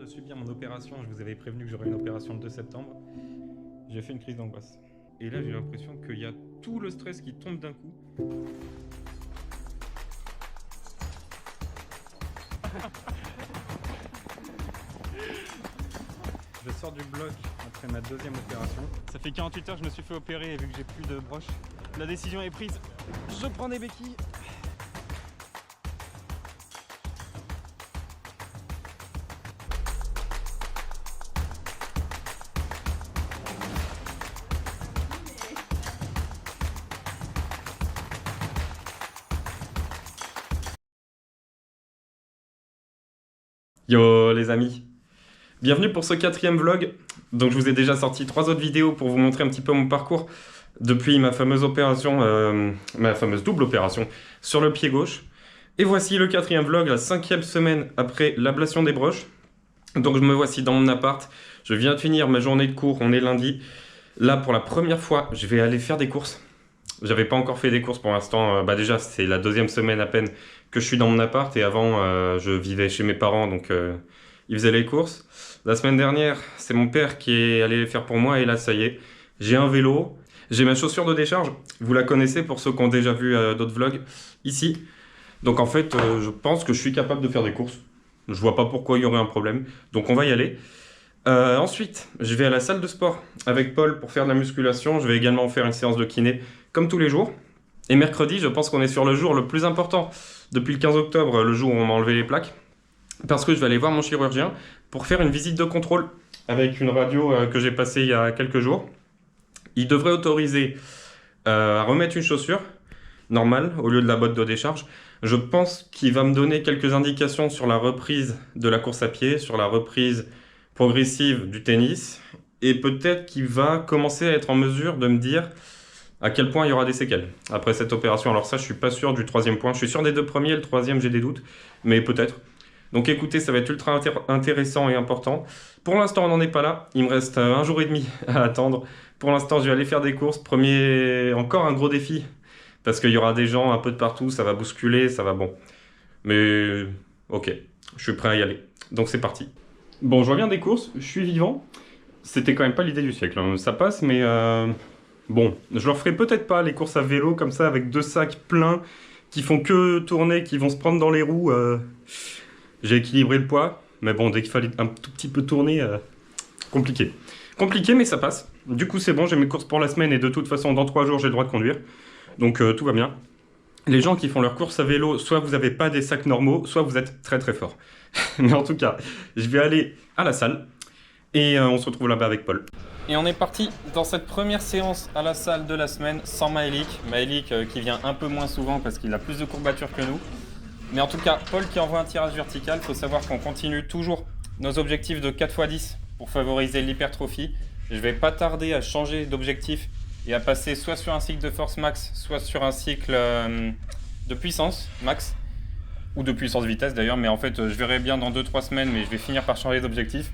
de subir mon opération, je vous avais prévenu que j'aurais une opération le 2 septembre, j'ai fait une crise d'angoisse. Et là, j'ai l'impression qu'il y a tout le stress qui tombe d'un coup. Je sors du bloc après ma deuxième opération. Ça fait 48 heures que je me suis fait opérer et vu que j'ai plus de broche, la décision est prise. Je prends des béquilles. Yo les amis, bienvenue pour ce 4e vlog. Donc je vous ai déjà sorti 3 autres vidéos pour vous montrer un petit peu mon parcours depuis ma fameuse opération, ma fameuse double opération sur le pied gauche. Et voici le 4e vlog, la 5e semaine après l'ablation des broches. Donc je me voici dans mon appart, je viens de finir ma journée de cours, on est lundi. Là pour la première fois, je vais aller faire des courses. J'avais pas encore fait des courses pour l'instant, déjà c'est la 2e semaine à peine que je suis dans mon appart et avant je vivais chez mes parents donc ils faisaient les courses. La semaine dernière c'est mon père qui est allé les faire pour moi et là ça y est, j'ai un vélo, j'ai ma chaussure de décharge, vous la connaissez pour ceux qui ont déjà vu d'autres vlogs ici. Donc en fait je pense que je suis capable de faire des courses, je vois pas pourquoi il y aurait un problème, donc on va y aller. Ensuite, je vais à la salle de sport avec Paul pour faire de la musculation. Je vais également faire une séance de kiné comme tous les jours. Et mercredi, je pense qu'on est sur le jour le plus important depuis le 15 octobre, le jour où on m'a enlevé les plaques. Parce que je vais aller voir mon chirurgien pour faire une visite de contrôle avec une radio que j'ai passée il y a quelques jours. Il devrait autoriser à remettre une chaussure normale au lieu de la botte de décharge. Je pense qu'il va me donner quelques indications sur la reprise de la course à pied, sur la reprise progressive du tennis, et peut-être qu'il va commencer à être en mesure de me dire à quel point il y aura des séquelles après cette opération. Alors ça, je suis pas sûr du 3e point, je suis sûr des 2 premiers, le 3e j'ai des doutes, mais peut-être. Donc écoutez, ça va être ultra intéressant et important. Pour l'instant, on n'en est pas là, il me reste 1 jour et demi à attendre. Pour l'instant, je vais aller faire des courses, encore un gros défi, parce qu'il y aura des gens un peu de partout, ça va bousculer, ça va bon. Mais ok, je suis prêt à y aller, donc c'est parti. Bon, je reviens des courses, je suis vivant. C'était quand même pas l'idée du siècle, hein. Ça passe, mais bon, je leur ferai peut-être pas les courses à vélo comme ça avec 2 sacs pleins qui font que tourner, qui vont se prendre dans les roues. J'ai équilibré le poids, mais bon, dès qu'il fallait un tout petit peu tourner, compliqué. Compliqué, mais ça passe. Du coup, c'est bon, j'ai mes courses pour la semaine et de toute façon, dans 3 jours, j'ai le droit de conduire. Donc tout va bien. Les gens qui font leurs courses à vélo, soit vous n'avez pas des sacs normaux, soit vous êtes très très fort. Mais en tout cas, je vais aller à la salle et on se retrouve là-bas avec Paul. Et on est parti dans cette première séance à la salle de la semaine sans Maëlik. Maëlik qui vient un peu moins souvent parce qu'il a plus de courbatures que nous. Mais en tout cas, Paul qui envoie un tirage vertical. Il faut savoir qu'on continue toujours nos objectifs de 4x10 pour favoriser l'hypertrophie. Je vais pas tarder à changer d'objectif et à passer soit sur un cycle de force max, soit sur un cycle de puissance max, ou de puissance vitesse d'ailleurs, mais en fait je verrai bien dans 2-3 semaines, mais je vais finir par changer d'objectif.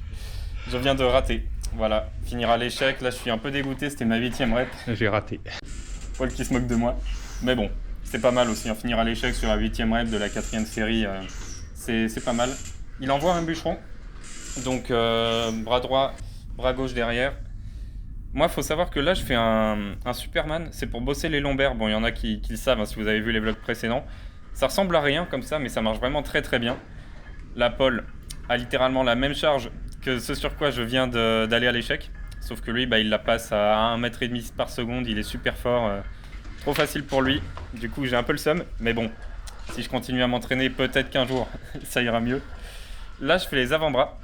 Je viens de rater, voilà, finir à l'échec, là je suis un peu dégoûté, c'était ma 8e rep. J'ai raté. Paul qui se moque de moi, mais bon, c'est pas mal aussi, finir à l'échec sur la 8e rep de la 4e série, c'est pas mal. Il envoie un bûcheron, donc bras droit, bras gauche derrière. Moi, il faut savoir que là, je fais un Superman. C'est pour bosser les lombaires. Bon, il y en a qui le savent, hein, si vous avez vu les vlogs précédents. Ça ressemble à rien comme ça, mais ça marche vraiment très très bien. Là, Paul a littéralement la même charge que ce sur quoi je viens d'aller à l'échec. Sauf que lui, il la passe à 1,5 m par seconde. Il est super fort. Trop facile pour lui. Du coup, j'ai un peu le seum. Mais bon, si je continue à m'entraîner, peut-être qu'un jour, ça ira mieux. Là, je fais les avant-bras.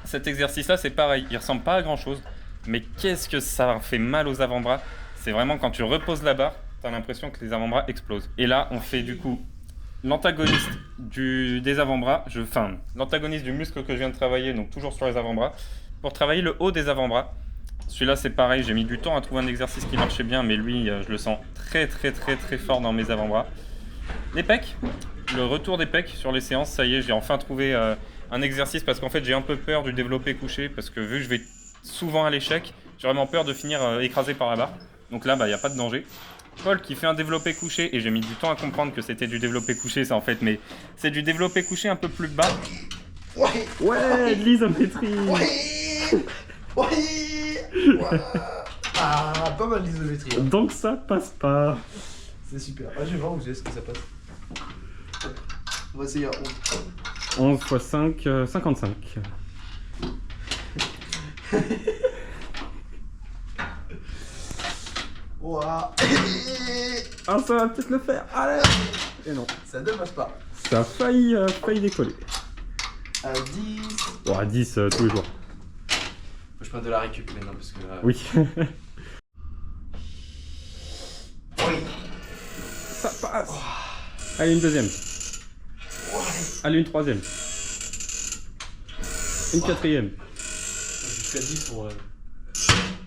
Cet exercice-là, c'est pareil. Il ressemble pas à grand-chose. Mais qu'est-ce que ça fait mal aux avant-bras. C'est vraiment quand tu reposes la barre, tu as l'impression que les avant-bras explosent. Et là, on fait du coup l'antagoniste des avant-bras, l'antagoniste du muscle que je viens de travailler, donc toujours sur les avant-bras, pour travailler le haut des avant-bras. Celui-là, c'est pareil, j'ai mis du temps à trouver un exercice qui marchait bien, mais lui, je le sens très très très très fort dans mes avant-bras. Les pecs, le retour des pecs sur les séances, ça y est, j'ai enfin trouvé un exercice, parce qu'en fait, j'ai un peu peur du développé couché, parce que vu que je vais souvent à l'échec, j'ai vraiment peur de finir écrasé par la barre. Donc là, il n'y a pas de danger. Paul qui fait un développé couché, et j'ai mis du temps à comprendre que c'était du développé couché, ça en fait, mais c'est du développé couché un peu plus bas. Ouais. Ouais, de l'isométrie. Ouais. Ouais. Ah, pas mal l'isométrie. Hein. Donc ça passe pas. C'est super. Ah, je vais voir où est-ce que ça passe. On va essayer à 11 x 5, 55. Ouah. Ah, ça va peut-être le faire. Allez. Et non. Ça ne marche pas. Ça a failli décoller. À 10. Bon, à 10 tous les jours. Faut que je prenne de la récup maintenant parce que. Oui. Oui. Ça passe. Allez, une deuxième. Allez, une troisième. Une quatrième. Jusqu'à 10 pour.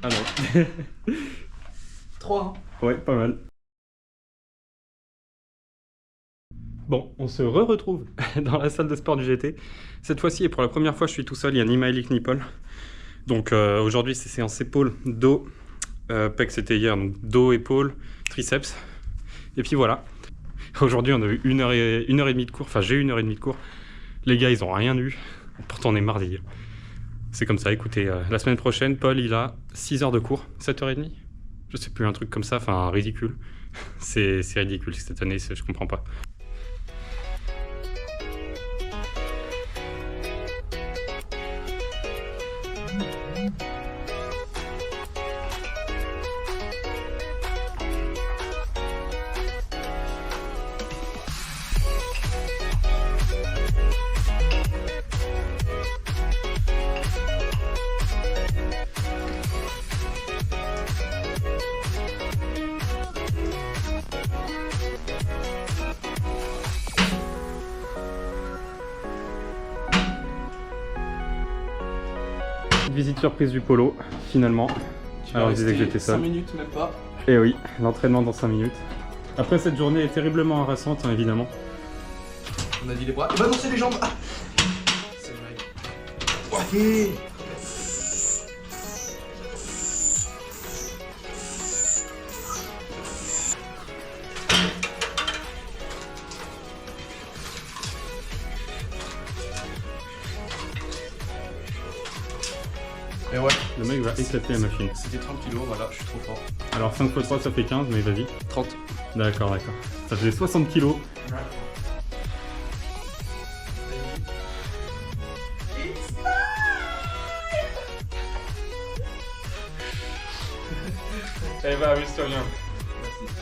Ah non. 3. Ouais, pas mal. Bon, on se retrouve dans la salle de sport du GT. Cette fois-ci, et pour la première fois, je suis tout seul, il y a ni Maëlik ni Paul. Donc aujourd'hui, c'est séance épaule, dos. Pec, c'était hier, donc dos, épaule, triceps. Et puis voilà. Aujourd'hui, on a eu une heure et demie de cours. Enfin, j'ai eu 1h30 de cours. Les gars, ils ont rien eu. Pourtant, on est mardi. C'est comme ça, écoutez, la semaine prochaine, Paul, il a 6 heures de cours, 7h30. Je sais plus, un truc comme ça, enfin, ridicule. C'est ridicule cette année, je comprends pas. Visite surprise du polo, finalement. Alors ils disaient que j'étais seul. 5 minutes, même pas. Et oui, l'entraînement dans 5 minutes. Après cette journée est terriblement harassante, hein, évidemment. On a dit les bras. Et bah non, c'est les jambes. Ah. C'est vrai. Ouais. Et ouais. Le mec va éclater la machine. C'était 30 kg, voilà, je suis trop fort. Alors 5 x 3 ça fait 15, mais vas-y. 30. D'accord, d'accord. Ça faisait 60 kilos. Eh bah, amuse-toi bien. Merci.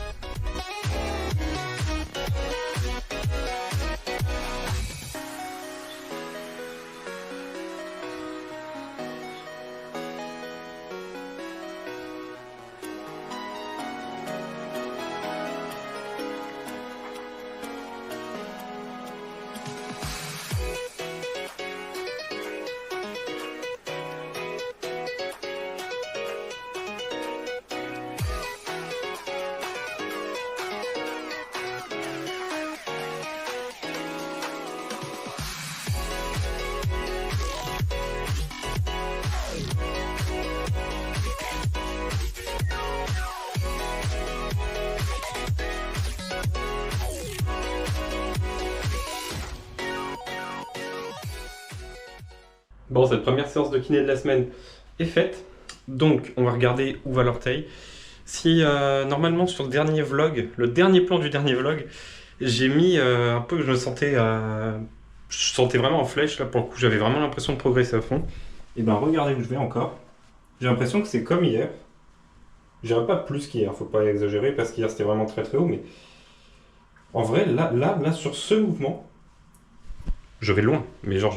Bon, cette première séance de kiné de la semaine est faite. Donc, on va regarder où va l'orteil. Si normalement sur le dernier vlog, le dernier plan du dernier vlog, j'ai mis un peu que je sentais vraiment en flèche là pour le coup, j'avais vraiment l'impression de progresser à fond. Et ben regardez où je vais encore. J'ai l'impression que c'est comme hier. J'irai pas plus qu'hier, faut pas exagérer parce qu'hier c'était vraiment très très haut, mais en vrai là sur ce mouvement, je vais loin. Mais genre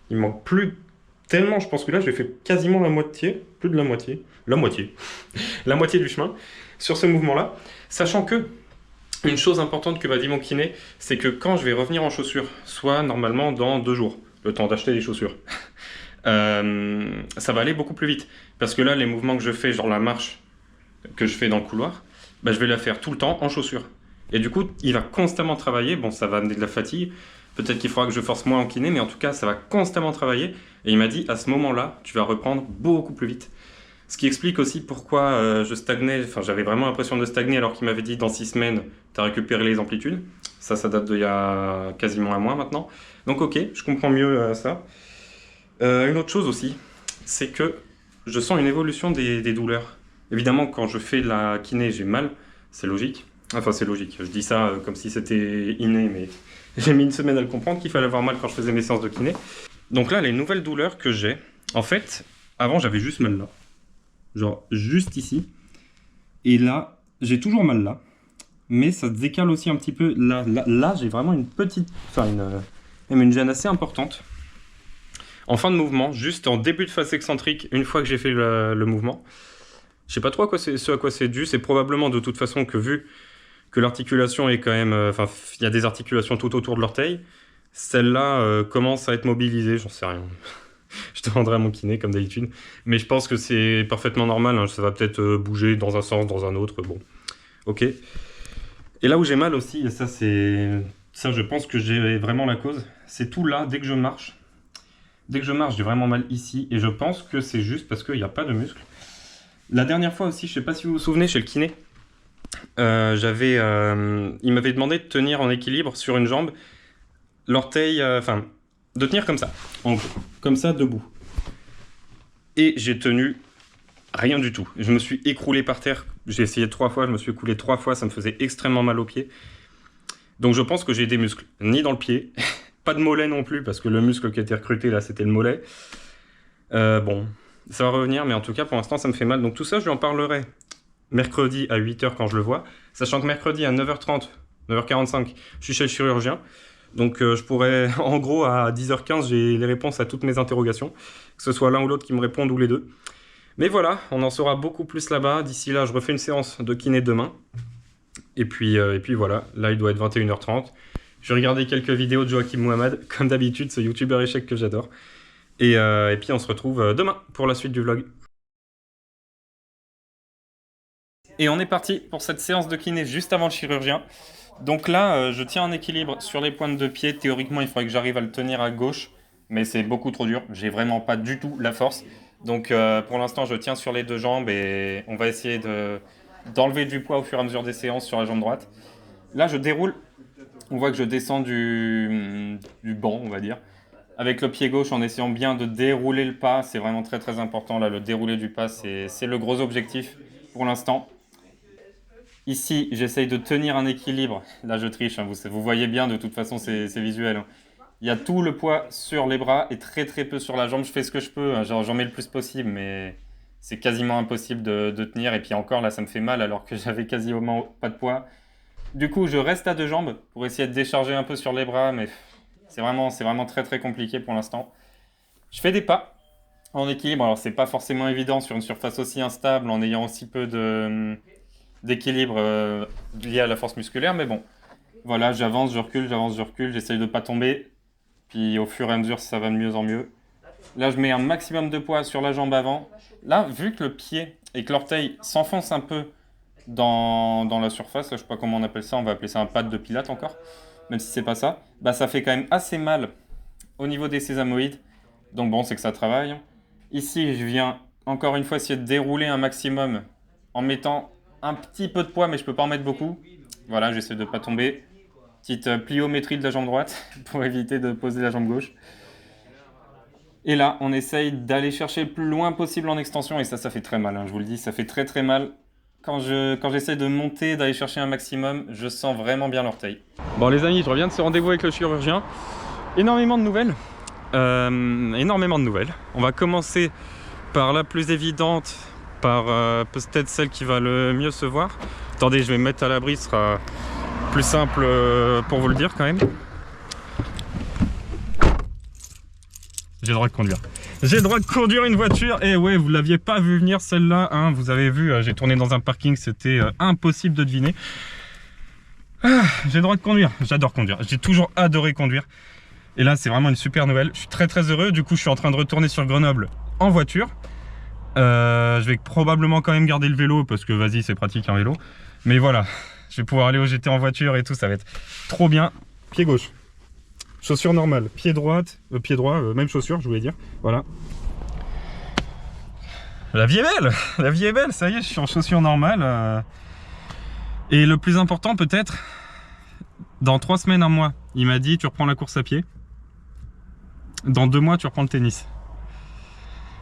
il manque plus tellement, je pense que là j'ai fait quasiment la moitié, plus de la moitié, la moitié du chemin sur ce mouvement-là, sachant que une chose importante que m'a dit mon kiné, c'est que quand je vais revenir en chaussures, soit normalement dans 2 jours, le temps d'acheter des chaussures, ça va aller beaucoup plus vite. Parce que là, les mouvements que je fais, genre la marche que je fais dans le couloir, bah, je vais la faire tout le temps en chaussures. Et du coup, il va constamment travailler. Bon, ça va amener de la fatigue. Peut-être qu'il faudra que je force moins en kiné, mais en tout cas, ça va constamment travailler. Et il m'a dit, à ce moment-là, tu vas reprendre beaucoup plus vite. Ce qui explique aussi pourquoi je stagnais, enfin j'avais vraiment l'impression de stagner alors qu'il m'avait dit dans 6 semaines, tu as récupéré les amplitudes. Ça date d'il y a quasiment un mois maintenant. Donc ok, je comprends mieux ça. Une autre chose aussi, c'est que je sens une évolution des douleurs. Évidemment, quand je fais de la kiné, j'ai mal, c'est logique. Enfin, c'est logique, je dis ça comme si c'était inné, mais j'ai mis une semaine à le comprendre qu'il fallait avoir mal quand je faisais mes séances de kiné. Donc là, les nouvelles douleurs que j'ai, en fait, avant j'avais juste mal là. Genre juste ici. Et là, j'ai toujours mal là. Mais ça se décale aussi un petit peu. Là j'ai vraiment une petite... Enfin, même une gêne assez importante. En fin de mouvement, juste en début de phase excentrique, une fois que j'ai fait le mouvement. Je sais pas trop ce à quoi c'est dû. C'est probablement de toute façon que vu que l'articulation est quand même... Enfin, il y a des articulations tout autour de l'orteil. Celle-là commence à être mobilisée, j'en sais rien. Je demanderai à mon kiné comme d'habitude. Mais je pense que c'est parfaitement normal. Hein. Ça va peut-être bouger dans un sens, dans un autre. Bon, ok. Et là où j'ai mal aussi, et ça je pense que j'ai vraiment la cause, c'est tout là, dès que je marche. Dès que je marche, j'ai vraiment mal ici. Et je pense que c'est juste parce qu'il n'y a pas de muscle. La dernière fois aussi, je sais pas si vous vous souvenez, chez le kiné, il m'avait demandé de tenir en équilibre sur une jambe, l'orteil, de tenir comme ça, en gros, comme ça, debout. Et j'ai tenu rien du tout. Je me suis écroulé par terre, j'ai essayé 3 fois, je me suis écroulé 3 fois, ça me faisait extrêmement mal aux pieds. Donc je pense que j'ai des muscles, ni dans le pied, pas de mollet non plus, parce que le muscle qui a été recruté là, c'était le mollet. Bon, ça va revenir, mais en tout cas, pour l'instant, ça me fait mal. Donc tout ça, je lui en parlerai mercredi à 8h quand je le vois, sachant que mercredi à 9h30, 9h45, je suis chez le chirurgien. Donc je pourrais, en gros, à 10h15, j'ai les réponses à toutes mes interrogations, que ce soit l'un ou l'autre qui me répondent ou les deux. Mais voilà, on en saura beaucoup plus là-bas. D'ici là, je refais une séance de kiné demain. Et puis voilà, là, il doit être 21h30. Je vais regarder quelques vidéos de Joachim Mouhamad, comme d'habitude, ce youtubeur échec que j'adore. Et puis on se retrouve demain pour la suite du vlog. Et on est parti pour cette séance de kiné juste avant le chirurgien. Donc là, je tiens en équilibre sur les pointes de pied. Théoriquement, il faudrait que j'arrive à le tenir à gauche, mais c'est beaucoup trop dur. J'ai vraiment pas du tout la force. Donc pour l'instant, je tiens sur les 2 jambes et on va essayer d'enlever du poids au fur et à mesure des séances sur la jambe droite. Là, je déroule. On voit que je descends du banc, on va dire, avec le pied gauche en essayant bien de dérouler le pas. C'est vraiment très très important. Là, le déroulé du pas, c'est le gros objectif pour l'instant. Ici, j'essaye de tenir un équilibre. Là, je triche, hein, vous voyez bien, de toute façon, c'est visuel. Hein. Il y a tout le poids sur les bras et très très peu sur la jambe. Je fais ce que je peux, hein, j'en mets le plus possible, mais c'est quasiment impossible de tenir. Et puis encore, là, ça me fait mal alors que j'avais quasiment pas de poids. Du coup, je reste à 2 jambes pour essayer de décharger un peu sur les bras, mais c'est vraiment très très compliqué pour l'instant. Je fais des pas en équilibre. Alors, c'est pas forcément évident sur une surface aussi instable en ayant aussi peu d'équilibre lié à la force musculaire, mais bon, voilà, j'avance, je recule, j'essaye de ne pas tomber, puis au fur et à mesure, ça va de mieux en mieux. Là, je mets un maximum de poids sur la jambe avant. Là, vu que le pied et que l'orteil s'enfoncent un peu dans la surface, je sais pas comment on appelle ça, on va appeler ça un pad de Pilate encore, même si c'est pas ça, bah ça fait quand même assez mal au niveau des sésamoïdes, donc bon, c'est que ça travaille. Ici, je viens encore une fois essayer de dérouler un maximum en mettant un petit peu de poids, mais je peux pas en mettre beaucoup. Voilà, j'essaie de pas tomber. Petite pliométrie de la jambe droite pour éviter de poser la jambe gauche. Et là, on essaye d'aller chercher le plus loin possible en extension, et ça fait très mal, hein, je vous le dis, ça fait très très mal. Quand j'essaie de monter, d'aller chercher un maximum, je sens vraiment bien l'orteil. Bon les amis, je reviens de ce rendez-vous avec le chirurgien. Énormément de nouvelles. On va commencer par la plus évidente, par peut-être celle qui va le mieux se voir. Attendez, je vais me mettre à l'abri, ce sera plus simple pour vous le dire quand même. J'ai le droit de conduire. J'ai le droit de conduire une voiture. Et ouais, vous l'aviez pas vu venir celle-là, hein. Vous avez vu, j'ai tourné dans un parking, c'était impossible de deviner. J'ai le droit de conduire. J'adore conduire. J'ai toujours adoré conduire. Et là, c'est vraiment une super nouvelle. Je suis très très heureux. Du coup, je suis en train de retourner sur Grenoble en voiture. Je vais probablement quand même garder le vélo parce que vas-y, c'est pratique un vélo. Mais voilà, je vais pouvoir aller au GT en voiture et tout, ça va être trop bien. Pied gauche. Chaussure normale, pied droit, même chaussure, je voulais dire. Voilà. La vie est belle, ça y est, je suis en chaussure normale. Et le plus important peut-être, Dans 3 semaines, un mois, il m'a dit tu reprends la course à pied. Dans 2 mois, tu reprends le tennis.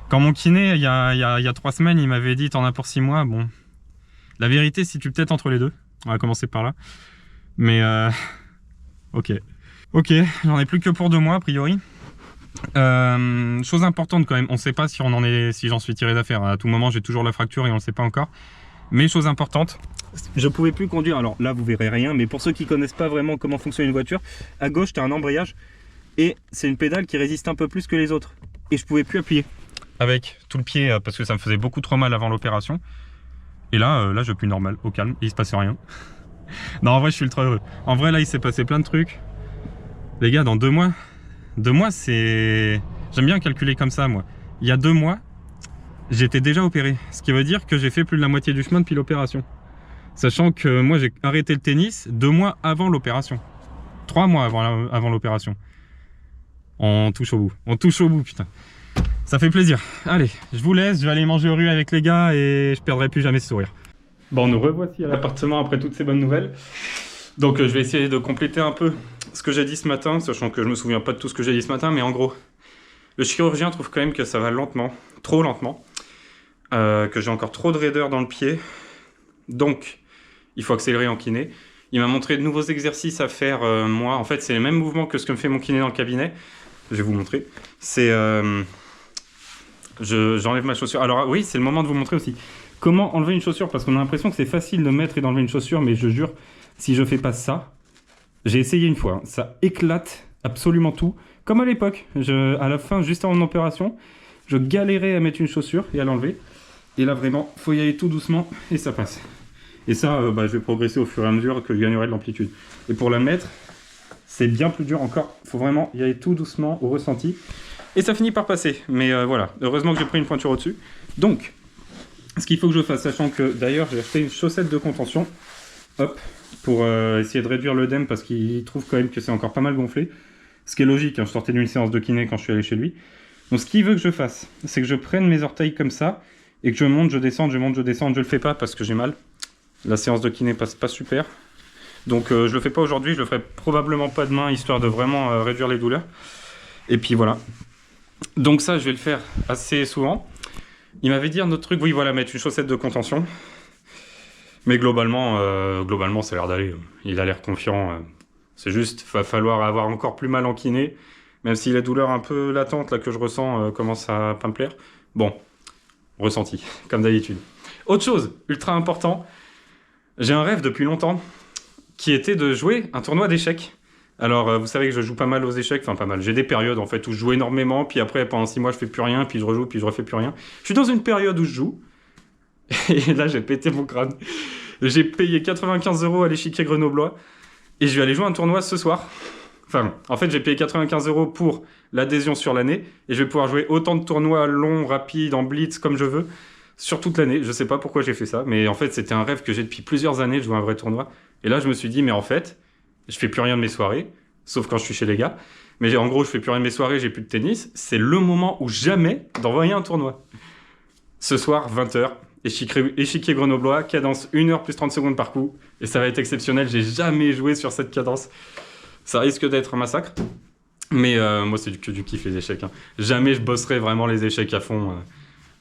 Quand mon kiné, il y a 3 semaines, il m'avait dit t'en as pour 6 mois. Bon, la vérité, si tu peut-être entre les deux. On va commencer par là. Mais ok. Ok, j'en ai plus que pour 2 mois a priori. Chose importante quand même, on ne sait pas si j'en suis tiré d'affaire. À tout moment, j'ai toujours la fracture et on ne sait pas encore. Mais chose importante, je pouvais plus conduire. Alors là, vous verrez rien, mais pour ceux qui connaissent pas vraiment comment fonctionne une voiture, à gauche, tu as un embrayage et c'est une pédale qui résiste un peu plus que les autres. Et je pouvais plus appuyer avec tout le pied parce que ça me faisait beaucoup trop mal avant l'opération. Et là, je suis plus normal, au calme, il se passait rien. Non, en vrai, je suis ultra heureux. En vrai, là, il s'est passé plein de trucs. Les gars, dans 2 mois, 2 mois, c'est... J'aime bien calculer comme ça, moi. Il y a 2 mois, j'étais déjà opéré. Ce qui veut dire que j'ai fait plus de la moitié du chemin depuis l'opération. Sachant que moi, j'ai arrêté le tennis 2 mois avant l'opération. 3 mois avant l'opération. On touche au bout. On touche au bout, putain. Ça fait plaisir. Allez, je vous laisse. Je vais aller manger aux rues avec les gars et je perdrai plus jamais ce sourire. Bon, nous revoici à l'appartement après toutes ces bonnes nouvelles. Donc, je vais essayer de compléter un peu ce que j'ai dit ce matin, sachant que je me souviens pas de tout ce que j'ai dit ce matin, mais en gros, le chirurgien trouve quand même que ça va lentement, trop lentement, que j'ai encore trop de raideur dans le pied, donc il faut accélérer en kiné. Il m'a montré de nouveaux exercices à faire, moi, en fait c'est les mêmes mouvements que ce que me fait mon kiné dans le cabinet, je vais vous montrer, c'est, j'enlève ma chaussure, alors oui, c'est le moment de vous montrer aussi, comment enlever une chaussure, parce qu'on a l'impression que c'est facile de mettre et d'enlever une chaussure, mais je jure, si je fais pas ça, j'ai essayé une fois, hein, ça éclate absolument tout. Comme à l'époque, à la fin, juste avant mon opération, je galérais à mettre une chaussure et à l'enlever. Et là, vraiment, faut y aller tout doucement et ça passe. Et ça, je vais progresser au fur et à mesure que je gagnerai de l'amplitude. Et pour la mettre, c'est bien plus dur encore. Il faut vraiment y aller tout doucement au ressenti. Et ça finit par passer. Mais voilà, heureusement que j'ai pris une pointure au-dessus. Donc, ce qu'il faut que je fasse, sachant que d'ailleurs, j'ai acheté une chaussette de contention. Hop. Pour essayer de réduire l'œdème parce qu'il trouve quand même que c'est encore pas mal gonflé. Ce qui est logique, hein, je sortais d'une séance de kiné quand je suis allé chez lui. Donc ce qu'il veut que je fasse, c'est que je prenne mes orteils comme ça et que je monte, je descende, je monte, je descende. Je le fais pas parce que j'ai mal. La séance de kiné passe pas super. Donc je le fais pas aujourd'hui, je le ferai probablement pas demain, histoire de vraiment réduire les douleurs. Et puis voilà. Donc ça, je vais le faire assez souvent. Il m'avait dit un autre truc, oui voilà, mettre une chaussette de contention. Mais globalement, ça a l'air d'aller. Il a l'air confiant. C'est juste, il va falloir avoir encore plus mal en kiné. Même si la douleur un peu latente là, que je ressens commence à pas me plaire. Bon, ressenti, comme d'habitude. Autre chose, ultra important. J'ai un rêve depuis longtemps qui était de jouer un tournoi d'échecs. Alors, vous savez que je joue pas mal aux échecs. Enfin, pas mal. J'ai des périodes en fait où je joue énormément. Puis après, pendant 6 mois, je fais plus rien. Puis je rejoue, puis je refais plus rien. Je suis dans une période où je joue. Et là, j'ai pété mon crâne. J'ai payé 95 € à l'échiquier grenoblois et je vais aller jouer un tournoi ce soir. Enfin, en fait, j'ai payé 95 € pour l'adhésion sur l'année et je vais pouvoir jouer autant de tournois longs, rapides, en blitz, comme je veux, sur toute l'année. Je sais pas pourquoi j'ai fait ça, mais en fait, c'était un rêve que j'ai depuis plusieurs années de jouer un vrai tournoi. Et là, je me suis dit, mais en fait, je fais plus rien de mes soirées, sauf quand je suis chez les gars. Mais en gros, je fais plus rien de mes soirées, j'ai plus de tennis. C'est le moment ou jamais d'envoyer un tournoi. Ce soir, 20 h. Échiquier grenoblois, cadence 1 h plus 30 secondes par coup. Et ça va être exceptionnel, j'ai jamais joué sur cette cadence. Ça risque d'être un massacre. Mais moi, c'est que du kiff les échecs. Hein. Jamais je bosserai vraiment les échecs à fond.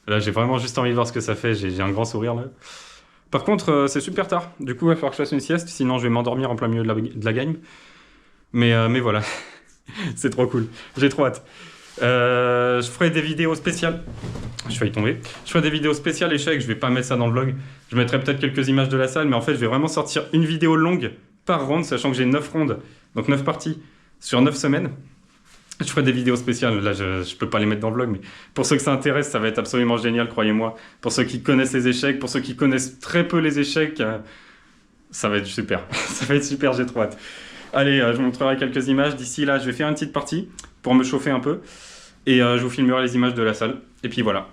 Là, j'ai vraiment juste envie de voir ce que ça fait. J'ai un grand sourire là. Par contre, c'est super tard. Du coup, il va falloir que je fasse une sieste. Sinon, je vais m'endormir en plein milieu de la game. Mais voilà. C'est trop cool. J'ai trop hâte. Je ferai des vidéos spéciales. Je vais y tomber. Je ferai des vidéos spéciales échecs. Je vais pas mettre ça dans le vlog. Je mettrai peut-être quelques images de la salle, mais en fait, je vais vraiment sortir une vidéo longue par ronde, sachant que j'ai 9 rondes, donc 9 parties sur 9 semaines. Je ferai des vidéos spéciales. Là, je peux pas les mettre dans le vlog, mais pour ceux que ça intéresse, ça va être absolument génial, croyez-moi. Pour ceux qui connaissent les échecs, pour ceux qui connaissent très peu les échecs, ça va être super. Ça va être super, j'ai trop hâte. Allez, je vous montrerai quelques images. D'ici là, je vais faire une petite partie pour me chauffer un peu. Et je vous filmerai les images de la salle. Et puis voilà.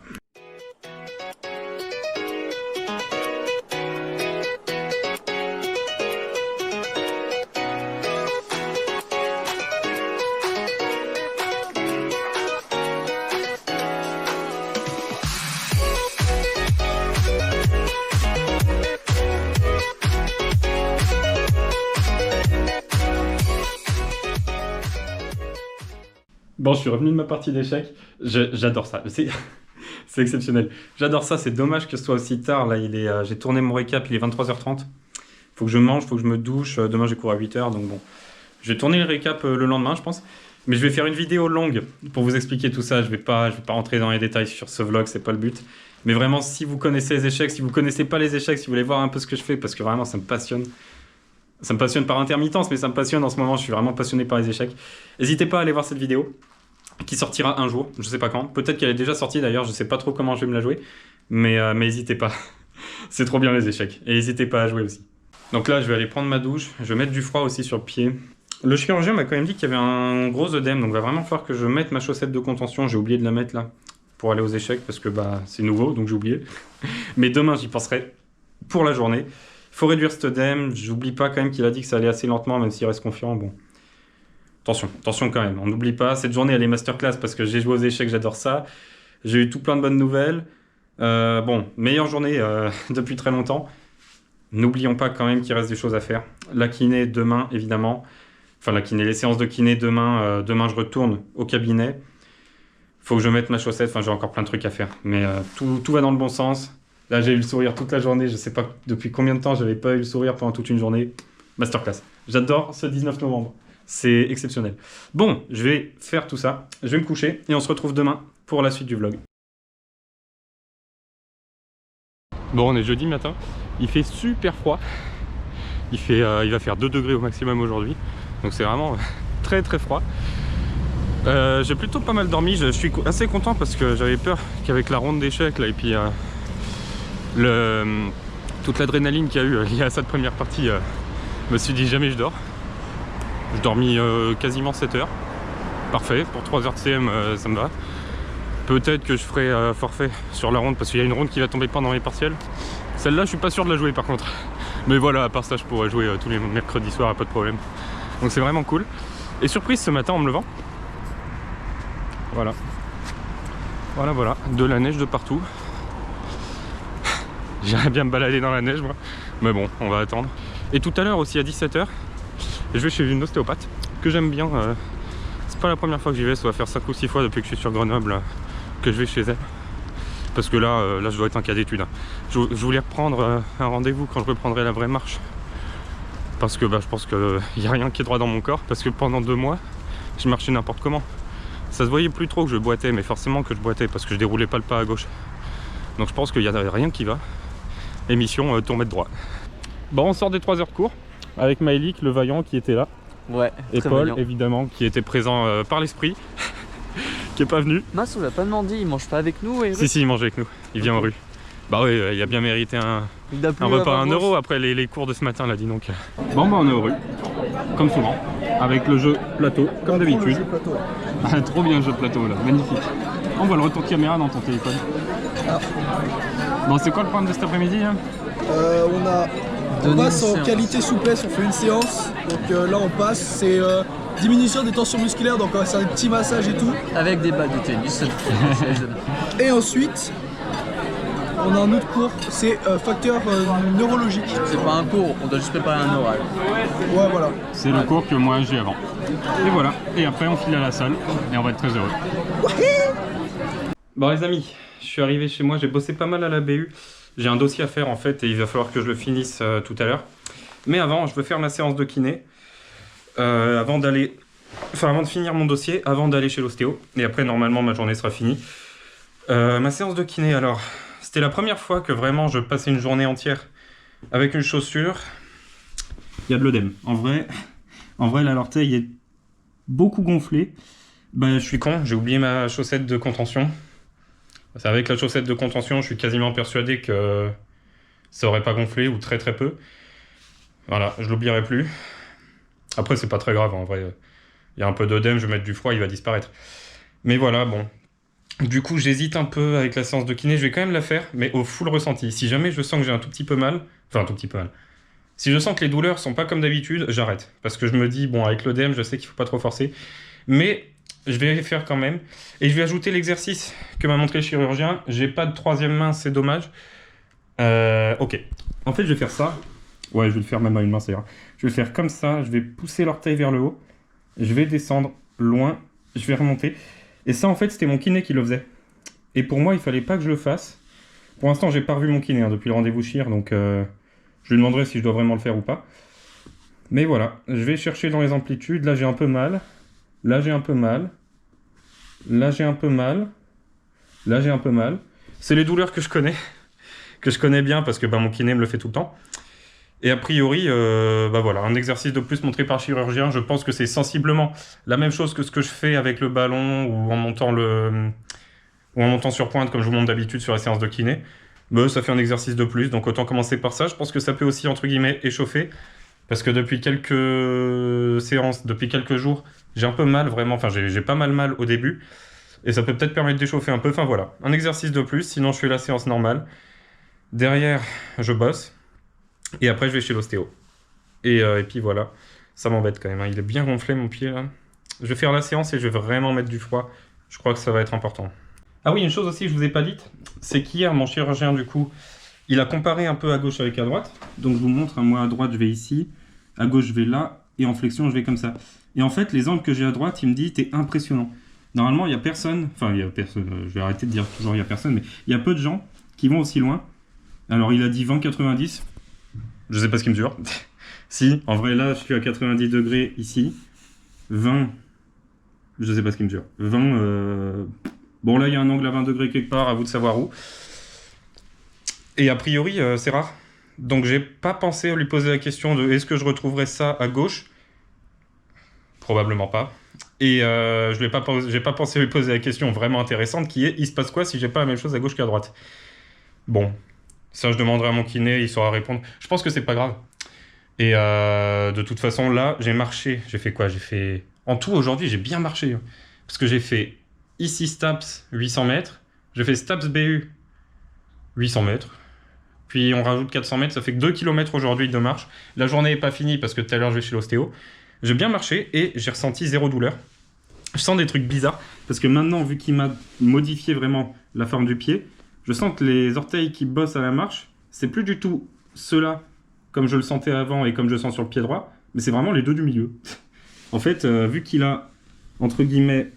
Bon, je suis revenu de ma partie d'échecs. J'adore ça. C'est exceptionnel. J'adore ça. C'est dommage que ce soit aussi tard. Là, j'ai tourné mon récap. Il est 23h30. Faut que je mange, faut que je me douche. Demain, j'ai cours à 8h. Donc bon, je vais tourner le récap le lendemain, je pense. Mais je vais faire une vidéo longue pour vous expliquer tout ça. Je vais pas rentrer dans les détails sur ce vlog. C'est pas le but. Mais vraiment, si vous connaissez les échecs, si vous connaissez pas les échecs, si vous voulez voir un peu ce que je fais, parce que vraiment, ça me passionne. Ça me passionne par intermittence, mais ça me passionne en ce moment. Je suis vraiment passionné par les échecs. N'hésitez pas à aller voir cette vidéo qui sortira un jour. Je sais pas quand. Peut-être qu'elle est déjà sortie d'ailleurs. Je sais pas trop comment je vais me la jouer. Mais n'hésitez pas. C'est trop bien les échecs. Et n'hésitez pas à jouer aussi. Donc là, je vais aller prendre ma douche. Je vais mettre du froid aussi sur le pied. Le chirurgien m'a quand même dit qu'il y avait un gros œdème. Donc il va vraiment falloir que je mette ma chaussette de contention. J'ai oublié de la mettre là pour aller aux échecs parce que c'est nouveau. Donc j'ai oublié. Mais demain, j'y penserai pour la journée. Il faut réduire cet œdème. J'oublie pas quand même qu'il a dit que ça allait assez lentement, même s'il reste confiant. Bon. Attention quand même. On n'oublie pas. Cette journée, elle est masterclass parce que j'ai joué aux échecs. J'adore ça. J'ai eu tout plein de bonnes nouvelles. Bon, meilleure journée depuis très longtemps. N'oublions pas quand même qu'il reste des choses à faire. La kiné demain, évidemment. Enfin, la kiné, les séances de kiné demain. Demain, je retourne au cabinet. Faut que je mette ma chaussette. Enfin, j'ai encore plein de trucs à faire. Mais tout va dans le bon sens. Là, j'ai eu le sourire toute la journée. Je sais pas depuis combien de temps j'avais pas eu le sourire pendant toute une journée. Masterclass. J'adore ce 19 novembre. C'est exceptionnel. Bon, je vais faire tout ça. Je vais me coucher et on se retrouve demain pour la suite du vlog. Bon, on est jeudi matin. Il fait super froid. Il va faire 2 degrés au maximum aujourd'hui. Donc c'est vraiment très très froid. J'ai plutôt pas mal dormi. Je suis assez content parce que j'avais peur qu'avec la ronde d'échecs là et puis toute l'adrénaline qu'il y a eu liée à cette première partie, je me suis dit jamais je dors. J'ai dormi quasiment 7 heures. Parfait, pour 3 heures de CM, ça me va. Peut-être que je ferai forfait sur la ronde parce qu'il y a une ronde qui va tomber pendant mes partiels. Celle-là, je suis pas sûr de la jouer par contre. Mais voilà, à part ça, je pourrais jouer tous les mercredis soirs, pas de problème. Donc c'est vraiment cool. Et surprise ce matin en me levant. Voilà. Voilà. De la neige de partout. J'aimerais bien me balader dans la neige moi. Mais bon, on va attendre. Et tout à l'heure aussi à 17 h, je vais chez une ostéopathe que j'aime bien. C'est pas la première fois que j'y vais, ça va faire 5 ou 6 fois depuis que je suis sur Grenoble que je vais chez elle. Parce que là je dois être un cas d'étude. Je voulais reprendre un rendez-vous quand je reprendrai la vraie marche. Parce que je pense qu'il n'y a rien qui est droit dans mon corps. Parce que pendant 2 mois, je marchais n'importe comment. Ça se voyait plus trop que je boitais, mais forcément que je boitais parce que je déroulais pas le pas à gauche. Donc je pense qu'il n'y a rien qui va. Émission tourner de droit. Bon, on sort des 3 heures de cours avec Maëlik, le vaillant qui était là. Ouais. Et Paul, vaillant. Évidemment, qui était présent par l'esprit, qui est pas venu. Mas, on l'a pas demandé, il mange pas avec nous et... Si, il mange avec nous, il vient en rue. Bah oui, il a bien mérité un repas à 1 € après les cours de ce matin, là, dis donc. Bon, bah on est en rue, comme souvent, avec le jeu plateau, comme d'habitude. Trop bien le jeu plateau, là, magnifique. On voit le retour de caméra dans ton téléphone. Ah. Bon, c'est quoi le programme de cet après-midi hein? On passe en qualité souplesse, on fait une séance. Donc là on passe, c'est diminution des tensions musculaires, donc c'est un petit massage et tout. Avec des balles de tennis. Et ensuite, on a un autre cours, c'est facteur neurologique. C'est pas un cours, on doit juste préparer un oral. Ouais, voilà. C'est le cours que moi j'ai avant. Et voilà, et après on file à la salle et on va être très heureux. Bon les amis, je suis arrivé chez moi, j'ai bossé pas mal à la BU. J'ai un dossier à faire en fait et il va falloir que je le finisse tout à l'heure. Mais avant, je veux faire ma séance de kiné. Avant de finir mon dossier, avant d'aller chez l'ostéo. Et après, normalement, ma journée sera finie. Ma séance de kiné, alors, c'était la première fois que vraiment je passais une journée entière avec une chaussure. Il y a de l'œdème. En vrai, l'orteil est beaucoup gonflé. Je suis con, j'ai oublié ma chaussette de contention. C'est avec la chaussette de contention, je suis quasiment persuadé que ça aurait pas gonflé ou très très peu. Voilà, je l'oublierai plus. Après, c'est pas très grave en vrai. Il y a un peu d'œdème, je vais mettre du froid, il va disparaître. Mais voilà, bon. Du coup, j'hésite un peu avec la séance de kiné. Je vais quand même la faire, mais au full ressenti. Si jamais je sens que j'ai un tout petit peu mal, enfin un tout petit peu mal. Si je sens que les douleurs sont pas comme d'habitude, j'arrête. Parce que je me dis, bon, avec l'œdème, je sais qu'il faut pas trop forcer. Mais je vais les faire quand même. Et je vais ajouter l'exercice que m'a montré le chirurgien. J'ai pas de 3e main, c'est dommage. Ok. En fait, je vais faire ça. Ouais, je vais le faire même à une main, c'est vrai. Je vais le faire comme ça. Je vais pousser l'orteil vers le haut. Je vais descendre loin je vais remonter. Et ça, en fait, c'était mon kiné qui le faisait. Et pour moi, il fallait pas que je le fasse. Pour l'instant, j'ai pas revu mon kiné depuis le rendez-vous chir, donc je lui demanderai si je dois vraiment le faire ou pas. Mais voilà, je vais chercher dans les amplitudes. Là, j'ai un peu mal. Là, j'ai un peu mal. Là, j'ai un peu mal. Là, j'ai un peu mal. C'est les douleurs que je connais bien parce que mon kiné me le fait tout le temps. Et a priori, voilà, un exercice de plus montré par le chirurgien, je pense que c'est sensiblement la même chose que ce que je fais avec le ballon ou en montant sur pointe comme je vous montre d'habitude sur la séance de kiné. Ça fait un exercice de plus, donc autant commencer par ça. Je pense que ça peut aussi, entre guillemets, échauffer. Parce que depuis quelques séances, depuis quelques jours, j'ai un peu mal, vraiment. Enfin, j'ai pas mal au début. Et ça peut peut-être permettre d'échauffer un peu. Enfin, voilà. Un exercice de plus, sinon je fais la séance normale. Derrière, je bosse. Et après, je vais chez l'ostéo. Et puis voilà. Ça m'embête quand même, hein. Il est bien gonflé, mon pied, là. Je vais faire la séance et je vais vraiment mettre du froid. Je crois que ça va être important. Ah oui, une chose aussi que je vous ai pas dite, c'est qu'hier, mon chirurgien, du coup, il a comparé un peu à gauche avec à droite. Donc, je vous montre, hein, moi, à droite, je vais ici. À gauche, je vais là. Et en flexion, je vais comme ça. Et en fait, les angles que j'ai à droite, il me dit, t'es impressionnant. Normalement, il n'y a personne. Enfin, il y a personne. Je vais arrêter de dire toujours il n'y a personne. Mais il y a peu de gens qui vont aussi loin. Alors, il a dit 20-90. Je sais pas ce qu'il mesure. Si, en vrai, là, je suis à 90 degrés ici. 20. Je sais pas ce qu'il mesure. 20. Bon, là, il y a un angle à 20 degrés quelque part. À vous de savoir où. Et a priori, c'est rare. Donc j'ai pas pensé à lui poser la question de est-ce que je retrouverais ça à gauche? Probablement pas. Et j'ai pas pensé à lui poser la question vraiment intéressante qui est il se passe quoi si j'ai pas la même chose à gauche qu'à droite? Bon, ça je demanderai à mon kiné, il saura répondre. Je pense que c'est pas grave. Et de toute façon là, j'ai marché. J'ai fait quoi? J'ai fait... En tout aujourd'hui, j'ai bien marché. Hein. Parce que j'ai fait ici STAPS 800 mètres. J'ai fait STAPS BU 800 mètres. Puis on rajoute 400 mètres, ça fait que 2 km aujourd'hui de marche. La journée n'est pas finie parce que tout à l'heure je vais chez l'ostéo. J'ai bien marché et j'ai ressenti zéro douleur. Je sens des trucs bizarres parce que maintenant, vu qu'il m'a modifié vraiment la forme du pied, je sens que les orteils qui bossent à la marche, c'est plus du tout ceux-là comme je le sentais avant et comme je le sens sur le pied droit, mais c'est vraiment les deux du milieu. En fait, vu qu'il a, entre guillemets,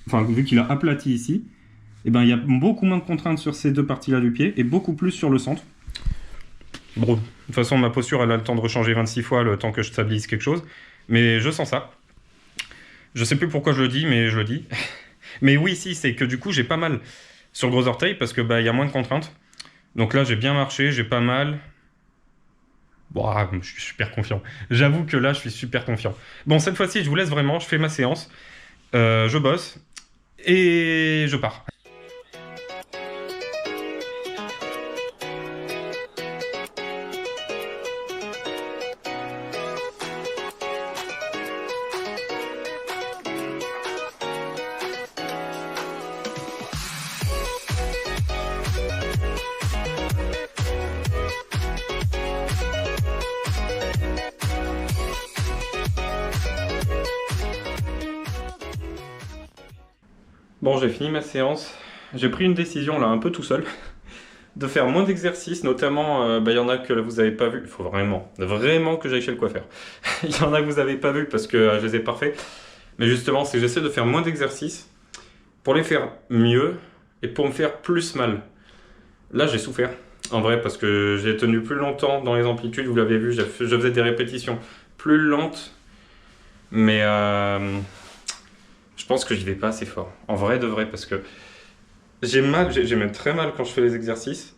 enfin vu qu'il a aplati ici, il y a beaucoup moins de contraintes sur ces deux parties-là du pied et beaucoup plus sur le centre. Bon, de toute façon, ma posture, elle a le temps de rechanger 26 fois le temps que je stabilise quelque chose. Mais je sens ça. Je sais plus pourquoi je le dis, mais je le dis. Mais oui, si, c'est que du coup, j'ai pas mal sur le gros orteil parce que y a moins de contraintes. Donc là, j'ai bien marché, j'ai pas mal. Bon, je suis super confiant. J'avoue que là, je suis super confiant. Bon, cette fois-ci, je vous laisse vraiment. Je fais ma séance. Je bosse. Et je pars. Bon, j'ai fini ma séance. J'ai pris une décision là, un peu tout seul, de faire moins d'exercices, notamment, il y en a que vous n'avez pas vu. Il faut vraiment que j'aille chez le coiffeur. Il y en a que vous n'avez pas vu parce que je les ai pas faits. Mais justement, c'est que j'essaie de faire moins d'exercices pour les faire mieux et pour me faire plus mal. Là, j'ai souffert, en vrai, parce que j'ai tenu plus longtemps dans les amplitudes. Vous l'avez vu, je faisais des répétitions plus lentes. Mais je pense que j'y vais pas assez fort. En vrai de vrai, parce que j'ai mal, j'ai même très mal quand je fais les exercices.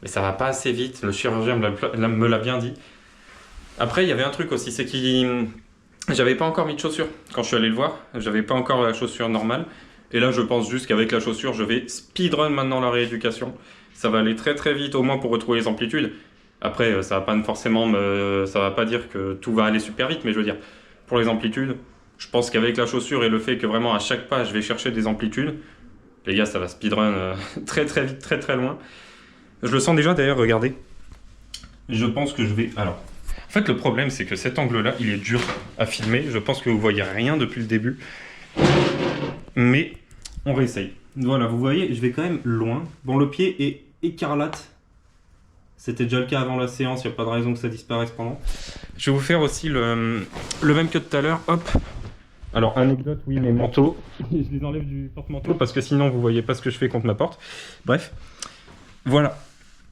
Mais ça va pas assez vite. Le chirurgien me l'a bien dit. Après, il y avait un truc aussi, c'est qu'il... J'avais pas encore mis de chaussures quand je suis allé le voir. J'avais pas encore la chaussure normale. Et là, je pense juste qu'avec la chaussure, je vais speedrun maintenant la rééducation. Ça va aller très très vite, au moins pour retrouver les amplitudes. Après, ça va pas forcément ça va pas dire que tout va aller super vite, mais je veux dire, pour les amplitudes, je pense qu'avec la chaussure et le fait que vraiment à chaque pas, je vais chercher des amplitudes, les gars, ça va speedrun très très vite, très très loin. Je le sens déjà d'ailleurs, regardez. Je pense que je vais... Alors, en fait, le problème, c'est que cet angle-là, il est dur à filmer. Je pense que vous voyez rien depuis le début. Mais on réessaye. Voilà, vous voyez, je vais quand même loin. Bon, le pied est écarlate. C'était déjà le cas avant la séance, il n'y a pas de raison que ça disparaisse pendant. Je vais vous faire aussi le même que tout à l'heure. Hop. Alors, anecdote, oui, mes manteaux, je les enlève du porte-manteau parce que sinon vous voyez pas ce que je fais contre ma porte. Bref, voilà,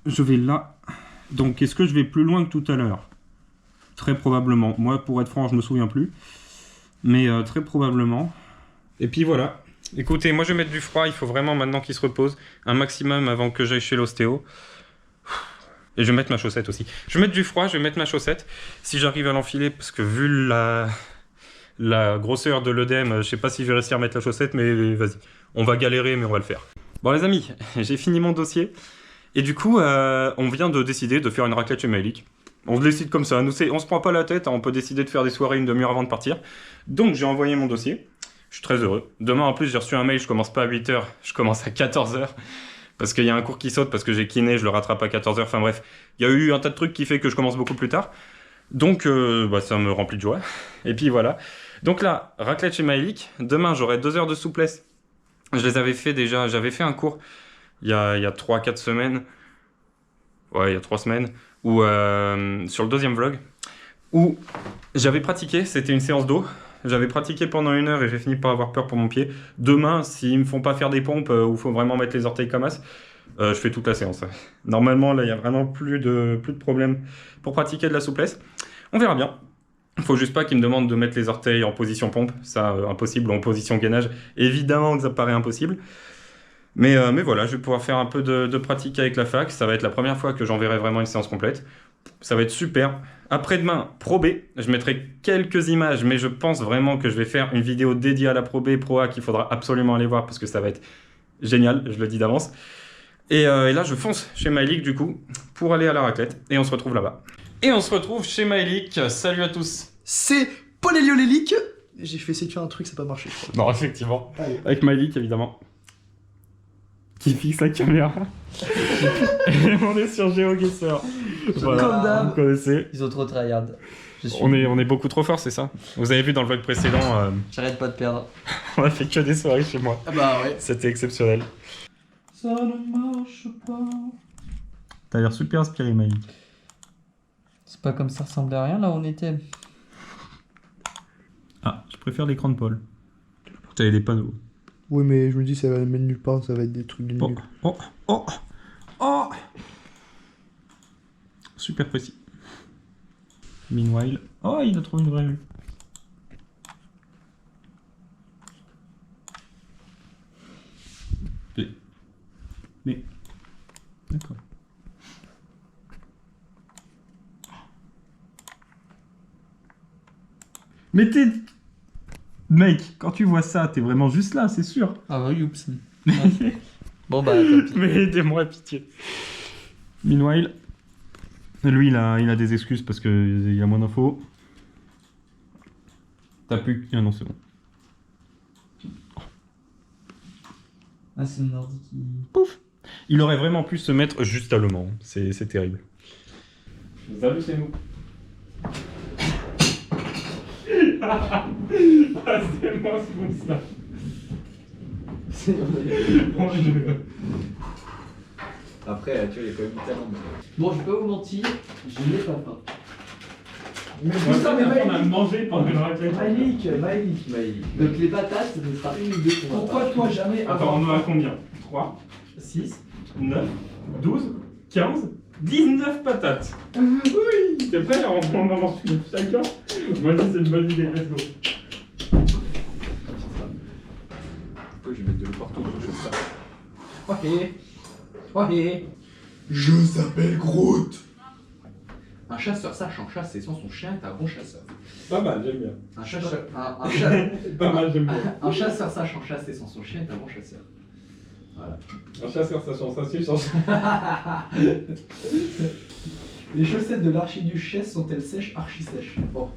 je vais là. Donc, est-ce que je vais plus loin que tout à l'heure? Très probablement. Moi, pour être franc, je me souviens plus. Mais très probablement. Et puis voilà. Écoutez, moi je vais mettre du froid, il faut vraiment maintenant qu'il se repose un maximum avant que j'aille chez l'ostéo. Et je vais mettre ma chaussette aussi. Je vais mettre du froid, je vais mettre ma chaussette. Si j'arrive à l'enfiler, parce que vu la grosseur de l'œdème, je sais pas si je vais réussir à mettre la chaussette, mais vas-y. On va galérer, mais on va le faire. Bon les amis, j'ai fini mon dossier. Et du coup, on vient de décider de faire une raclette chez Maëlik. On se décide comme ça, nous, on se prend pas la tête, hein, on peut décider de faire des soirées une demi-heure avant de partir. Donc j'ai envoyé mon dossier, je suis très heureux. Demain en plus j'ai reçu un mail, je commence pas à 8 h, je commence à 14 h. Parce qu'il y a un cours qui saute, parce que j'ai kiné, je le rattrape à 14 h, enfin bref. Il y a eu un tas de trucs qui fait que je commence beaucoup plus tard. Donc ça me remplit de joie. Et puis voilà. Donc là, raclette chez Maëlik, demain j'aurai 2 heures de souplesse. Je les avais fait déjà, j'avais fait un cours il y a 3-4 semaines. Ouais, il y a 3 semaines. Ou sur le deuxième vlog, où j'avais pratiqué, c'était une séance d'eau, j'avais pratiqué pendant 1 heure et j'ai fini par avoir peur pour mon pied. Demain, s'ils me font pas faire des pompes où il faut vraiment mettre les orteils comme as, je fais toute la séance. Normalement, là, il n'y a vraiment plus de problème pour pratiquer de la souplesse. On verra bien. Il faut juste pas qu'ils me demandent de mettre les orteils en position pompe, ça, impossible, en position gainage. Évidemment que ça paraît impossible. Mais voilà, je vais pouvoir faire un peu de pratique avec la fac. Ça va être la première fois que j'enverrai vraiment une séance complète. Ça va être super. Après-demain, Pro B. Je mettrai quelques images, mais je pense vraiment que je vais faire une vidéo dédiée à la Pro B, Pro A, qu'il faudra absolument aller voir parce que ça va être génial, je le dis d'avance. Et là, je fonce chez Maëlik, du coup, pour aller à la raclette. Et on se retrouve là-bas. Et on se retrouve chez Maëlik. Salut à tous. C'est Paul Éliolélique. J'ai fait essayer de faire un truc, ça n'a pas marché. Non, effectivement. Avec Maëlik, évidemment. Qui fixe la caméra. Et on est sur GeoGuessr. Voilà, Comme d'hab. vous connaissez. Ils ont trop tryhard. On est beaucoup trop fort, c'est ça? Vous avez vu dans le vlog précédent, J'arrête pas de perdre. on a fait que des soirées chez moi. Ah bah ouais. C'était exceptionnel. Ça ne marche pas. T'as l'air super inspiré, Maëlik. C'est pas comme ça ressemblait à rien là où on était. Ah, je préfère l'écran de Paul. T'avais des panneaux. Oui, mais je me dis, ça va mener nulle part, ça va être des trucs de nul. Oh super précis. Meanwhile... Oh, il a trouvé une vraie vue. Mais... D'accord. Mais t'es... Mec, quand tu vois ça, t'es vraiment juste là, c'est sûr. Ah bah oups. Ouais. Bon bah tant pis. Mais aidez-moi, pitié. Meanwhile, lui, il a des excuses parce qu'il y a moins d'infos. T'as plus... Ah non, c'est bon. Ah c'est une ordi qui... Pouf. Il aurait vraiment pu se mettre juste à Le Mans. C'est terrible. Salut, c'est nous. Ah, c'est moi ce ça. Après, tu vois, il y a quand même du talent. Bon, je vais pas vous mentir, je n'ai pas faim. Mais putain, mais on a mangé pendant une raclette. Maëlik. Donc les patates, ça sera une ou deux pour moi. Pourquoi toi jamais Attends, on en a combien? 3, 6, 9, 12, 15, 19 patates. Oui. T'es prêt? On en mange une chacun. Moi, c'est une bonne idée, let's go. Pourquoi je vais mettre de l'eau partout? Je fais ça. Ouais. Je s'appelle Groot. Un chasseur sache en chasser sans son chien est un bon chasseur. Pas mal, j'aime bien. Un chasseur, Pas mal, j'aime bien. un chasseur sache en chasser sans son chien est un bon chasseur. Voilà. Un chasseur sachant ça, c'est change. Les chaussettes de l'archiduchesse sont-elles sèches, archi sèches? Bon,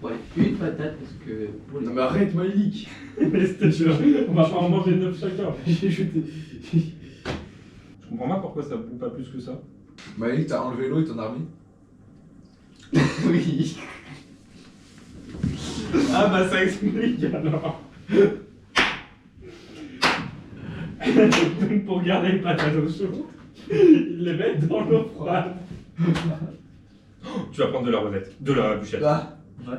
Ouais, une patate parce que pour les... Non mais arrête Maëlik. Mais c'était sûr, on va pas en manger 9 chacun. Je comprends pas pourquoi ça boue pas plus que ça. Maëlik, t'as enlevé l'eau et t'en as remis? Oui. Ah bah ça explique alors. Donc pour garder les patates au chaud, ils les mettent dans l'eau froide. Tu vas prendre de la rosette, de la bûchette. Ah. Ouais.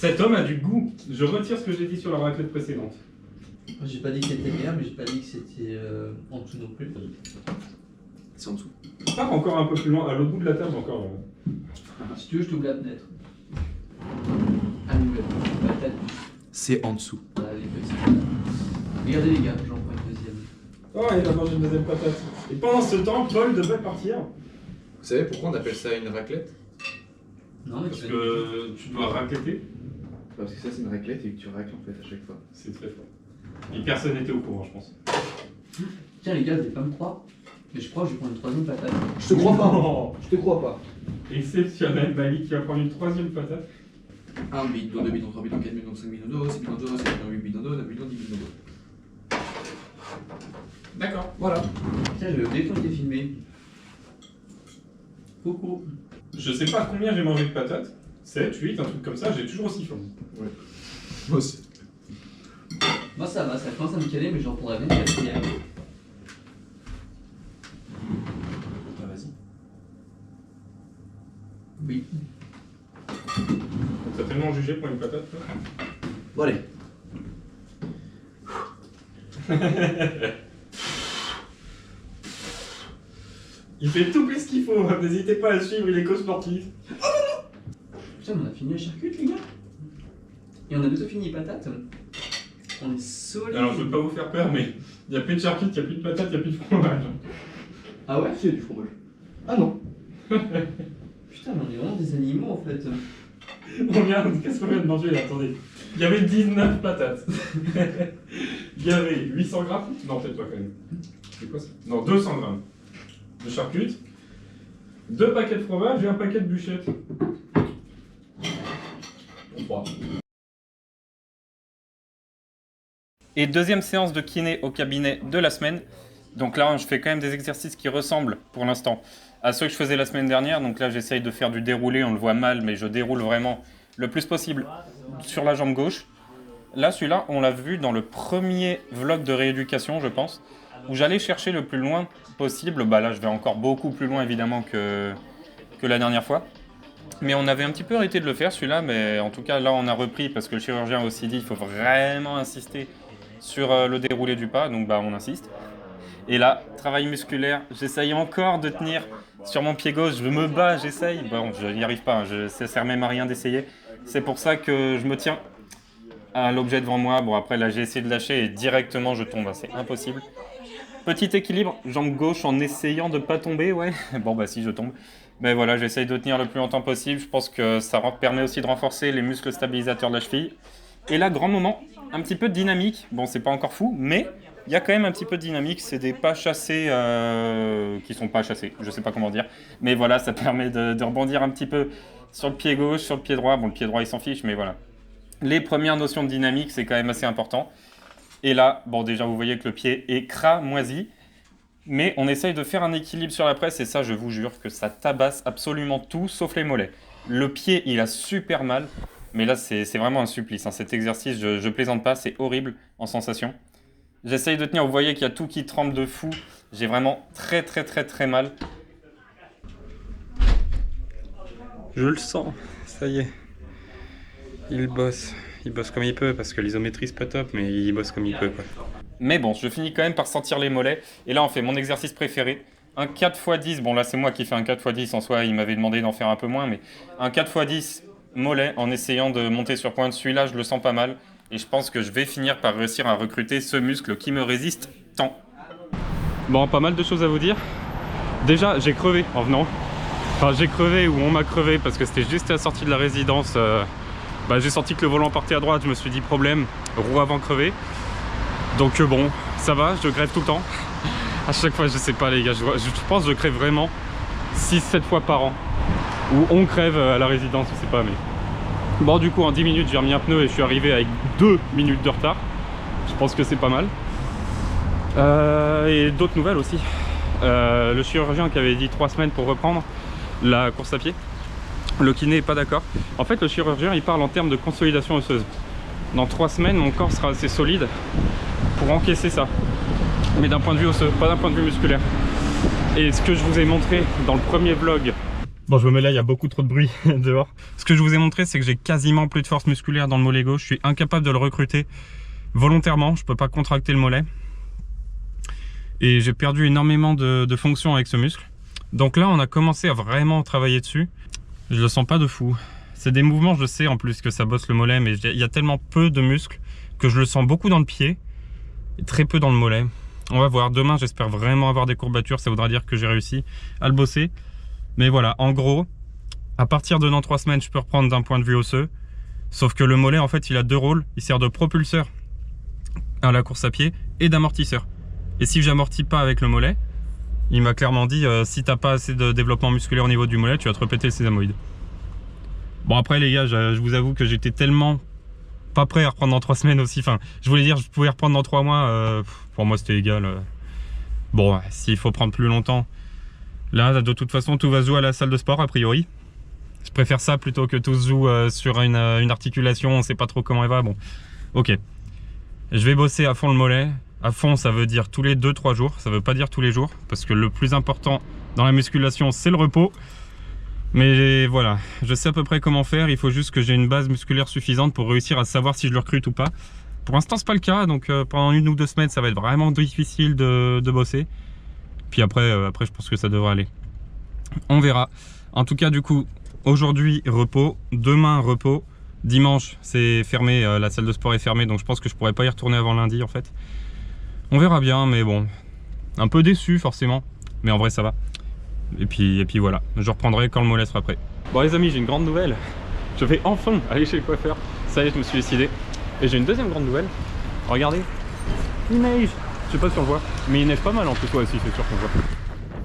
Cet homme a du goût. Je retire ce que j'ai dit sur la raclette précédente. J'ai pas dit que c'était bien, mais j'ai pas dit que c'était en dessous non plus. C'est en dessous. Pars encore un peu plus loin, à l'autre bout de la table encore. Si tu veux, je t'ouvre la fenêtre. Ah, une patate. C'est en dessous. Voilà, les petits. Regardez les gars, j'en prends une deuxième. Oh, il a mangé une deuxième patate. Et pendant ce temps, Paul devait partir. Vous savez pourquoi on appelle ça une raclette? Non, mais Parce que tu dois racletter. Parce que ça c'est une raclette et que tu racles en fait à chaque fois. C'est très fort. Et personne n'était au courant, je pense. Tiens, les gars, vous allez pas me croire, mais je crois que je vais prendre une troisième patate. Je te crois pas. Non. Je te crois pas. Exceptionnel, Malik qui va prendre une troisième patate. 1 bidon, 2 bidons, 3 bidons, 4 bidons, 5 bidons d'eau, 6 bidons d'eau, 7 bidons, 8 bidons d'eau, 9 bidons, 10 bidons d'eau. D'accord. Voilà. Tiens, j'avais oublié qu'on était filmé. Coucou. Je sais pas combien j'ai mangé de patates. 7, 8, un truc comme ça, j'ai toujours aussi faim. Ouais. Moi aussi. Moi, ça va, ça commence à me caler, mais j'en prendrai bien une quatrième. Ah, vas-y. Oui. T'as tellement jugé pour une patate, toi? Bon allez. Il fait tout plus qu'il faut, n'hésitez pas à le suivre, il est co-sportif. Putain, mais on a fini la charcute, les gars. Et on a bientôt fini les patates. On est solide. Alors je veux pas vous faire peur, mais il y a plus de charcuterie, il y a plus de patates, il y a plus de fromage. Ah ouais? C'est du fromage. Ah non. Putain, mais on est vraiment des animaux en fait. Qu'est-ce qu'on vient de manger là? Attendez. Il y avait 19 patates. Il y avait 800 grammes. Non, peut-être pas quand même. C'est quoi ça? Non, 200 grammes de charcutes, 2 paquets de fromage et un paquet de bûchettes. 3. Et deuxième séance de kiné au cabinet de la semaine. Donc là, je fais quand même des exercices qui ressemblent pour l'instant à ceux que je faisais la semaine dernière. Donc là, j'essaye de faire du déroulé, on le voit mal, mais je déroule vraiment le plus possible sur la jambe gauche. Là, celui-là, on l'a vu dans le premier vlog de rééducation, je pense, où j'allais chercher le plus loin possible. Bah là, je vais encore beaucoup plus loin, évidemment, que la dernière fois. Mais on avait un petit peu arrêté de le faire, celui-là, mais en tout cas, là, on a repris, parce que le chirurgien a aussi dit qu'il faut vraiment insister sur le déroulé du pas, donc bah, on insiste. Et là, travail musculaire, j'essaye encore de tenir sur mon pied gauche, je me bats, j'essaye. Bon, je n'y arrive pas, ça sert même à rien d'essayer. C'est pour ça que je me tiens à l'objet devant moi. Bon, après, là, j'ai essayé de lâcher et directement, je tombe. C'est impossible. Petit équilibre, jambe gauche en essayant de ne pas tomber, ouais. Bon, bah si, je tombe. Mais voilà, j'essaye de tenir le plus longtemps possible. Je pense que ça permet aussi de renforcer les muscles stabilisateurs de la cheville. Et là, grand moment, un petit peu de dynamique. Bon, c'est pas encore fou, mais il y a quand même un petit peu de dynamique. C'est des pas chassés qui sont pas chassés, je sais pas comment dire. Mais voilà, ça permet de rebondir un petit peu sur le pied gauche, sur le pied droit. Bon, le pied droit, il s'en fiche, mais voilà. Les premières notions de dynamique, c'est quand même assez important. Et là, bon, déjà, vous voyez que le pied est cramoisi. Mais on essaye de faire un équilibre sur la presse. Et ça, je vous jure que ça tabasse absolument tout, sauf les mollets. Le pied, il a super mal. Mais là, c'est vraiment un supplice. Hein. Cet exercice, je plaisante pas, c'est horrible en sensation. J'essaye de tenir, vous voyez qu'il y a tout qui tremble de fou. J'ai vraiment très mal. Je le sens, ça y est. Il bosse comme il peut, parce que l'isométrie c'est pas top, mais il bosse comme il peut quoi. Mais bon, je finis quand même par sentir les mollets. Et là, on fait mon exercice préféré. Un 4x10, bon là c'est moi qui fais un 4x10 en soi, il m'avait demandé d'en faire un peu moins, mais un 4x10 mollet en essayant de monter sur pointe. Celui-là, je le sens pas mal. Et je pense que je vais finir par réussir à recruter ce muscle qui me résiste tant. Bon, pas mal de choses à vous dire. Déjà, j'ai crevé en venant. Enfin, j'ai crevé ou on m'a crevé parce que c'était juste à la sortie de la résidence. J'ai senti que le volant partait à droite, je me suis dit problème, roue avant crevé. Donc bon, ça va, je crève tout le temps. À chaque fois, je sais pas les gars, je pense que je crève vraiment 6-7 fois par an. Ou on crève à la résidence, je sais pas mais... Bon du coup en 10 minutes j'ai remis un pneu et je suis arrivé avec 2 minutes de retard. Je pense que c'est pas mal. Et d'autres nouvelles aussi. Le chirurgien qui avait dit 3 semaines pour reprendre la course à pied. Le kiné est pas d'accord. En fait le chirurgien il parle en termes de consolidation osseuse. Dans 3 semaines mon corps sera assez solide pour encaisser ça. Mais d'un point de vue osseux, pas d'un point de vue musculaire. Et ce que je vous ai montré dans le premier vlog Bon, je me mets là, il y a beaucoup trop de bruit dehors. Ce que je vous ai montré, c'est que j'ai quasiment plus de force musculaire dans le mollet gauche. Je suis incapable de le recruter volontairement. Je peux pas contracter le mollet. Et j'ai perdu énormément de fonctions avec ce muscle. Donc là, on a commencé à vraiment travailler dessus. Je le sens pas de fou. C'est des mouvements, je sais en plus que ça bosse le mollet, mais il y a tellement peu de muscles que je le sens beaucoup dans le pied et très peu dans le mollet. On va voir. Demain, j'espère vraiment avoir des courbatures. Ça voudra dire que j'ai réussi à le bosser. Mais voilà, en gros, à partir de dans 3 semaines, je peux reprendre d'un point de vue osseux. Sauf que le mollet, en fait, il a 2 rôles. Il sert de propulseur à la course à pied et d'amortisseur. Et si j'amortis pas avec le mollet, il m'a clairement dit si t'as pas assez de développement musculaire au niveau du mollet, tu vas te répéter le sésamoïde. Bon après les gars, je vous avoue que j'étais tellement pas prêt à reprendre dans 3 semaines aussi. Enfin, je voulais dire je pouvais reprendre dans 3 mois. Pour moi c'était égal. Bon, s'il faut prendre plus longtemps. Là, de toute façon, tout va se jouer à la salle de sport, a priori. Je préfère ça plutôt que tout se joue sur une articulation, on sait pas trop comment elle va. Bon, ok. Je vais bosser à fond le mollet. À fond, ça veut dire tous les 2-3 jours. Ça veut pas dire tous les jours. Parce que le plus important dans la musculation, c'est le repos. Mais voilà, je sais à peu près comment faire. Il faut juste que j'ai une base musculaire suffisante pour réussir à savoir si je le recrute ou pas. Pour l'instant, c'est pas le cas. Donc pendant 1 ou 2 semaines, ça va être vraiment difficile de bosser. Puis après, je pense que ça devrait aller. On verra. En tout cas, du coup, aujourd'hui, repos. Demain, repos. Dimanche, c'est fermé. La salle de sport est fermée. Donc je pense que je pourrais pas y retourner avant lundi, en fait. On verra bien, mais bon. Un peu déçu, forcément. Mais en vrai, ça va. Et puis voilà. Je reprendrai quand le mollet sera prêt. Bon, les amis, j'ai une grande nouvelle. Je vais enfin aller chez le coiffeur. Ça y est, je me suis décidé. Et j'ai une deuxième grande nouvelle. Regardez. Il neige. Je sais pas si on le voit, mais il neige pas mal en plus. Ouais, si, c'est sûr qu'on le voit.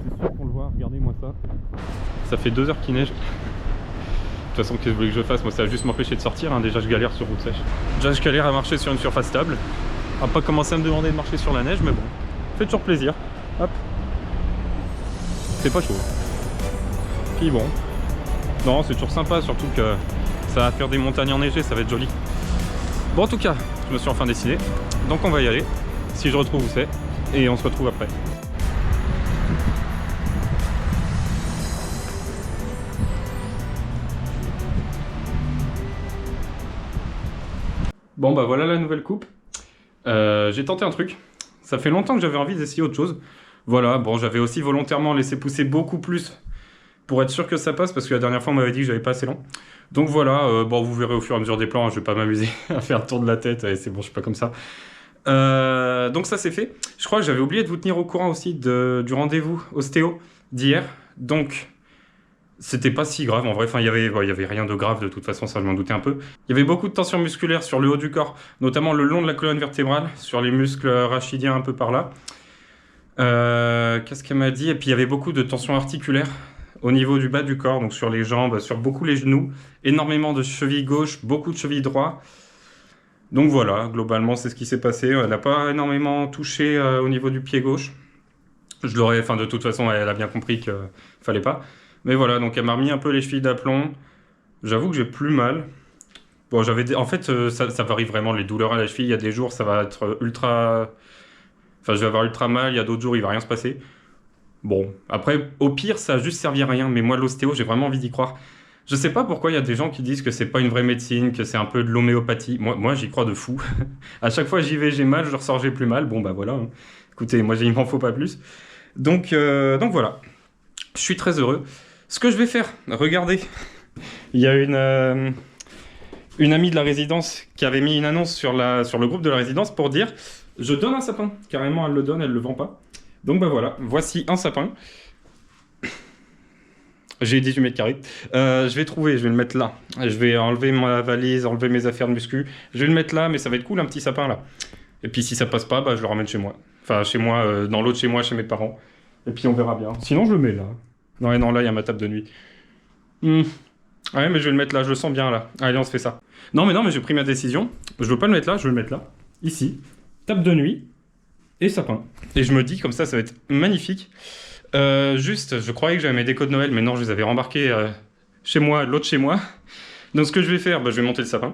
C'est sûr qu'on le voit, regardez-moi ça. Ça fait 2 heures qu'il neige. De toute façon, qu'est-ce que vous voulez que je fasse? Moi, ça va juste m'empêcher de sortir. Hein. Déjà, je galère sur route sèche. Déjà, je galère à marcher sur une surface stable. On va pas commencer à me demander de marcher sur la neige, mais bon, fait toujours plaisir. Hop. C'est pas chaud. Puis bon. Non, c'est toujours sympa, surtout que ça va faire des montagnes enneigées, ça va être joli. Bon, en tout cas, je me suis enfin décidé. Donc, on va y aller. Si je retrouve où c'est, et on se retrouve après. Bon bah voilà la nouvelle coupe. J'ai tenté un truc. Ça fait longtemps que j'avais envie d'essayer autre chose. Voilà, bon j'avais aussi volontairement laissé pousser beaucoup plus pour être sûr que ça passe, parce que la dernière fois on m'avait dit que j'avais pas assez long. Donc voilà, bon vous verrez au fur et à mesure des plans, hein, je vais pas m'amuser à faire le tour de la tête, c'est bon, je suis pas comme ça. Donc ça c'est fait. Je crois que j'avais oublié de vous tenir au courant aussi du rendez-vous ostéo d'hier. Donc c'était pas si grave en vrai, enfin il y avait rien de grave de toute façon, ça je m'en doutais un peu. Il y avait beaucoup de tension musculaire sur le haut du corps, notamment le long de la colonne vertébrale, sur les muscles rachidiens un peu par là. Qu'est-ce qu'elle m'a dit? Et puis il y avait beaucoup de tension articulaire au niveau du bas du corps, donc sur les jambes, sur beaucoup les genoux, énormément de cheville gauche, beaucoup de cheville droit. Donc voilà, globalement c'est ce qui s'est passé. Elle n'a pas énormément touché au niveau du pied gauche. Je l'aurais, enfin de toute façon elle a bien compris qu'il fallait pas. Mais voilà, donc elle m'a remis un peu les chevilles d'aplomb. J'avoue que j'ai plus mal. Bon, en fait ça varie vraiment les douleurs à la cheville. Il y a des jours ça va être ultra... Enfin je vais avoir ultra mal, il y a d'autres jours il va rien se passer. Bon, après au pire ça a juste servi à rien. Mais moi l'ostéo j'ai vraiment envie d'y croire. Je sais pas pourquoi il y a des gens qui disent que c'est pas une vraie médecine, que c'est un peu de l'homéopathie. Moi j'y crois de fou. À chaque fois j'y vais, j'ai mal, je ressors, j'ai plus mal. Bon bah voilà. Hein. Écoutez, moi il m'en faut pas plus. Donc voilà. Je suis très heureux. Ce que je vais faire, regardez. Il y a une amie de la résidence qui avait mis une annonce sur le groupe de la résidence pour dire je donne un sapin. Carrément elle le donne, elle le vend pas. Donc bah voilà, voici un sapin. J'ai 18 mètres carrés. Je vais le mettre là. Je vais enlever ma valise, enlever mes affaires de muscu. Je vais le mettre là, mais ça va être cool, un petit sapin là. Et puis si ça passe pas, bah, je le ramène chez moi. Enfin, chez moi, dans l'autre chez moi, chez mes parents. Et puis on verra bien. Sinon, je le mets là. Non, là, il y a ma table de nuit. Ouais, mais je vais le mettre là, je le sens bien là. Allez, on se fait ça. Non, mais j'ai pris ma décision. Je veux pas le mettre là, je veux le mettre là. Ici. Table de nuit. Et sapin. Et je me dis, comme ça va être magnifique. Juste, je croyais que j'avais mes décos de Noël, mais non, je les avais rembarqués chez moi, l'autre chez moi. Donc ce que je vais faire, bah, je vais monter le sapin.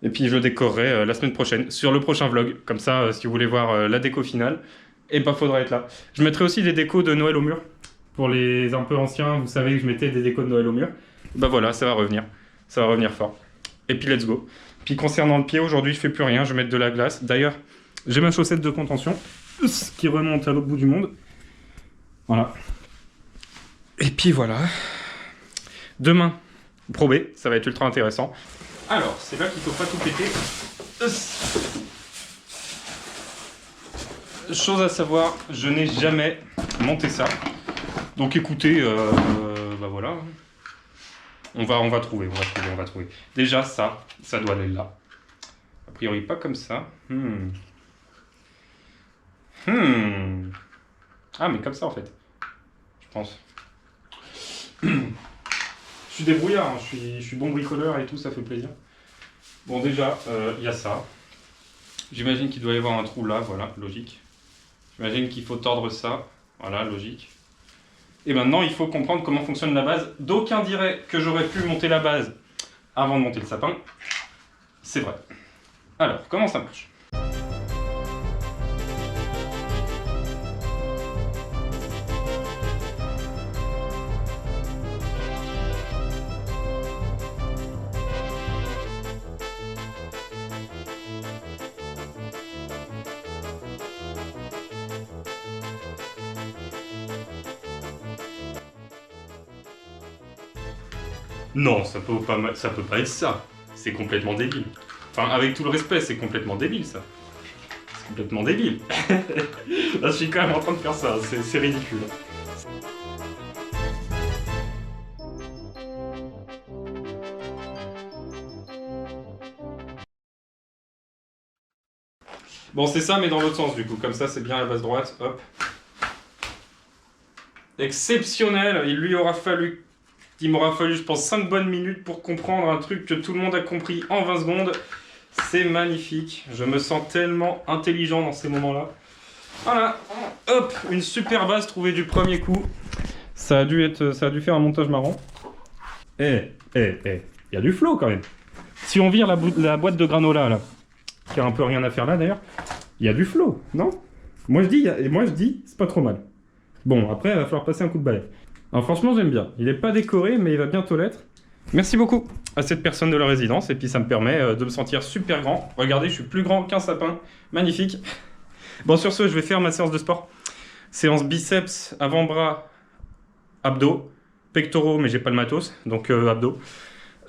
Et puis je le décorerai la semaine prochaine, sur le prochain vlog. Comme ça, si vous voulez voir la déco finale, et bah faudra être là. Je mettrai aussi des décos de Noël au mur. Pour les un peu anciens, vous savez que je mettais des décos de Noël au mur. Bah voilà, ça va revenir. Ça va revenir fort. Et puis let's go. Puis concernant le pied, aujourd'hui je fais plus rien, je vais mettre de la glace. D'ailleurs, j'ai ma chaussette de contention qui remonte à l'autre bout du monde. Voilà. Et puis voilà. Demain, Pro B, ça va être ultra intéressant. Alors, c'est là qu'il faut pas tout péter. Chose à savoir, je n'ai jamais monté ça. Donc écoutez, bah voilà. On va trouver. Déjà ça doit aller là. A priori pas comme ça. Ah mais comme ça en fait. Je pense. Je suis débrouillard, hein. je suis bon bricoleur et tout, ça fait plaisir. Bon déjà, il y a ça. J'imagine qu'il doit y avoir un trou là, voilà, logique. J'imagine qu'il faut tordre ça, voilà, logique. Et maintenant, il faut comprendre comment fonctionne la base. D'aucuns diraient que j'aurais pu monter la base avant de monter le sapin. C'est vrai. Alors, comment ça marche ? Non, ça peut pas être ça. C'est complètement débile. Enfin, avec tout le respect, c'est complètement débile, ça. C'est complètement débile. Là, je suis quand même en train de faire ça, c'est ridicule. Bon, c'est ça, mais dans l'autre sens, du coup. Comme ça, c'est bien la base droite. Hop. Exceptionnel. Il m'aura fallu, je pense, 5 bonnes minutes pour comprendre un truc que tout le monde a compris en 20 secondes. C'est magnifique. Je me sens tellement intelligent dans ces moments-là. Voilà. Hop, une super base trouvée du premier coup. Ça a dû faire un montage marrant. Il y a du flow quand même. Si on vire la boîte de granola là, qui a un peu rien à faire là d'ailleurs, il y a du flow, non ? Moi je dis, c'est pas trop mal. Bon, après, il va falloir passer un coup de balai. Alors franchement, j'aime bien. Il n'est pas décoré, mais il va bientôt l'être. Merci beaucoup à cette personne de la résidence. Et puis ça me permet de me sentir super grand. Regardez, je suis plus grand qu'un sapin. Magnifique. Bon, sur ce, je vais faire ma séance de sport. Séance biceps, avant-bras, abdos, pectoraux, mais j'ai pas le matos, donc abdos.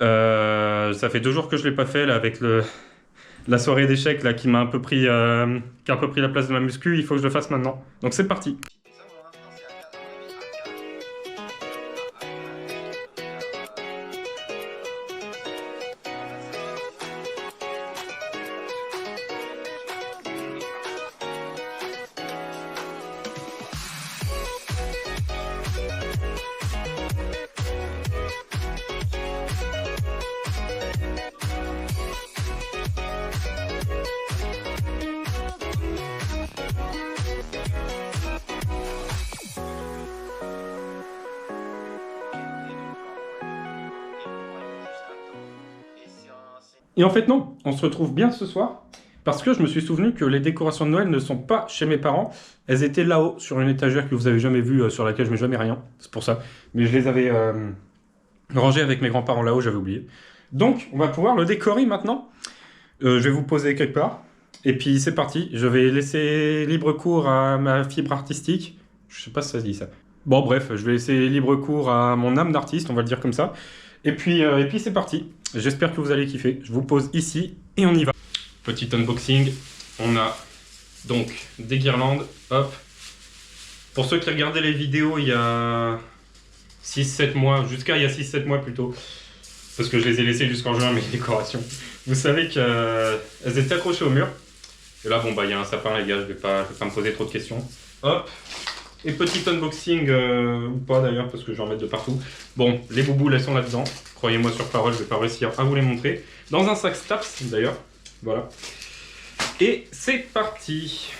Ça fait 2 jours que je l'ai pas fait là, avec la soirée d'échecs là qui a un peu pris la place de ma muscu. Il faut que je le fasse maintenant. Donc c'est parti. Et en fait non, on se retrouve bien ce soir parce que je me suis souvenu que les décorations de Noël ne sont pas chez mes parents. Elles étaient là-haut sur une étagère que vous avez jamais vue, sur laquelle je mets jamais rien. C'est pour ça. Mais je les avais rangées avec mes grands-parents là-haut, j'avais oublié. Donc on va pouvoir le décorer maintenant. Je vais vous poser quelque part. Et puis c'est parti. Je vais laisser libre cours à ma fibre artistique. Je sais pas si ça se dit ça. Bon bref, je vais laisser libre cours à mon âme d'artiste, on va le dire comme ça. Et puis c'est parti. J'espère que vous allez kiffer. Je vous pose ici et on y va. Petit unboxing. On a donc des guirlandes. Hop. Pour ceux qui regardaient les vidéos il y a 6-7 mois, jusqu'à il y a 6-7 mois plutôt, parce que je les ai laissées jusqu'en juin, mes décorations. Vous savez qu'elles étaient accrochées au mur. Et là, bon, bah, il y a un sapin, les gars, je vais pas me poser trop de questions. Hop. Et petit unboxing, ou pas d'ailleurs, parce que je vais en mettre de partout. Bon, les bouboules, elles sont là-dedans. Croyez-moi sur parole, je vais pas réussir à vous les montrer. Dans un sac Staps, d'ailleurs. Voilà. Et c'est parti.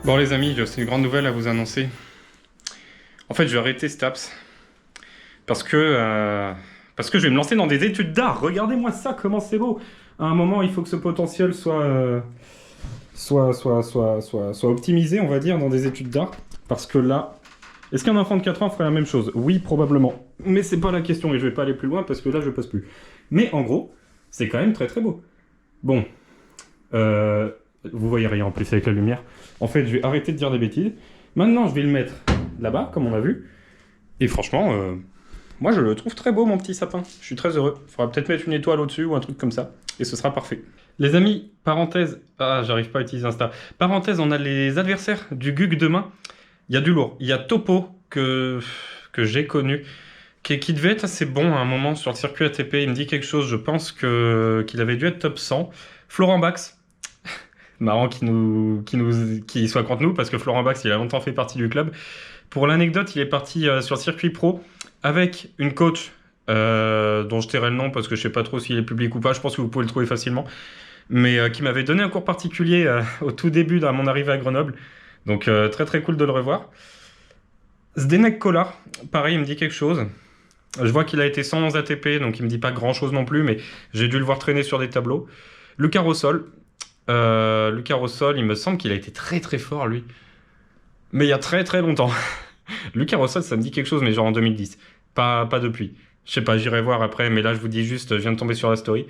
Bon les amis, c'est une grande nouvelle à vous annoncer. En fait, je vais arrêter STAPS parce que je vais me lancer dans des études d'art. Regardez-moi ça, comment c'est beau. À un moment, il faut que ce potentiel soit optimisé, on va dire, dans des études d'art. Parce que là, est-ce qu'un enfant de 4 ans ferait la même chose? Oui, probablement. Mais c'est pas la question et je vais pas aller plus loin parce que là, je passe plus. Mais en gros, c'est quand même très très beau. Bon, vous voyez rien en plus avec la lumière. En fait, je vais arrêter de dire des bêtises. Maintenant, je vais le mettre là-bas, comme on a vu. Et franchement, moi, je le trouve très beau, mon petit sapin. Je suis très heureux. Il faudra peut-être mettre une étoile au-dessus ou un truc comme ça. Et ce sera parfait. Les amis, parenthèse... Ah, j'arrive pas à utiliser Insta. Parenthèse, on a les adversaires du GUG demain. Il y a du lourd. Il y a Topo, que j'ai connu, qui devait être assez bon à un moment sur le circuit ATP. Il me dit quelque chose, je pense qu'il avait dû être top 100. Florent Bax. Marrant qu'il soit contre nous, parce que Florent Bax, il a longtemps fait partie du club. Pour l'anecdote, il est parti sur le circuit pro avec une coach dont je tairai le nom parce que je sais pas trop s'il est public ou pas, je pense que vous pouvez le trouver facilement, mais qui m'avait donné un cours particulier au tout début de mon arrivée à Grenoble. Donc très très cool de le revoir. Zdenek Kolar, pareil, il me dit quelque chose. Je vois qu'il a été 111 ATP, donc il me dit pas grand chose non plus, mais j'ai dû le voir traîner sur des tableaux. Lucas Rossol, il me semble qu'il a été très très fort lui. Mais il y a très très longtemps. Lucas Rossol, ça me dit quelque chose, mais genre en 2010. Pas depuis. Je sais pas, j'irai voir après, mais là je vous dis juste, je viens de tomber sur la story.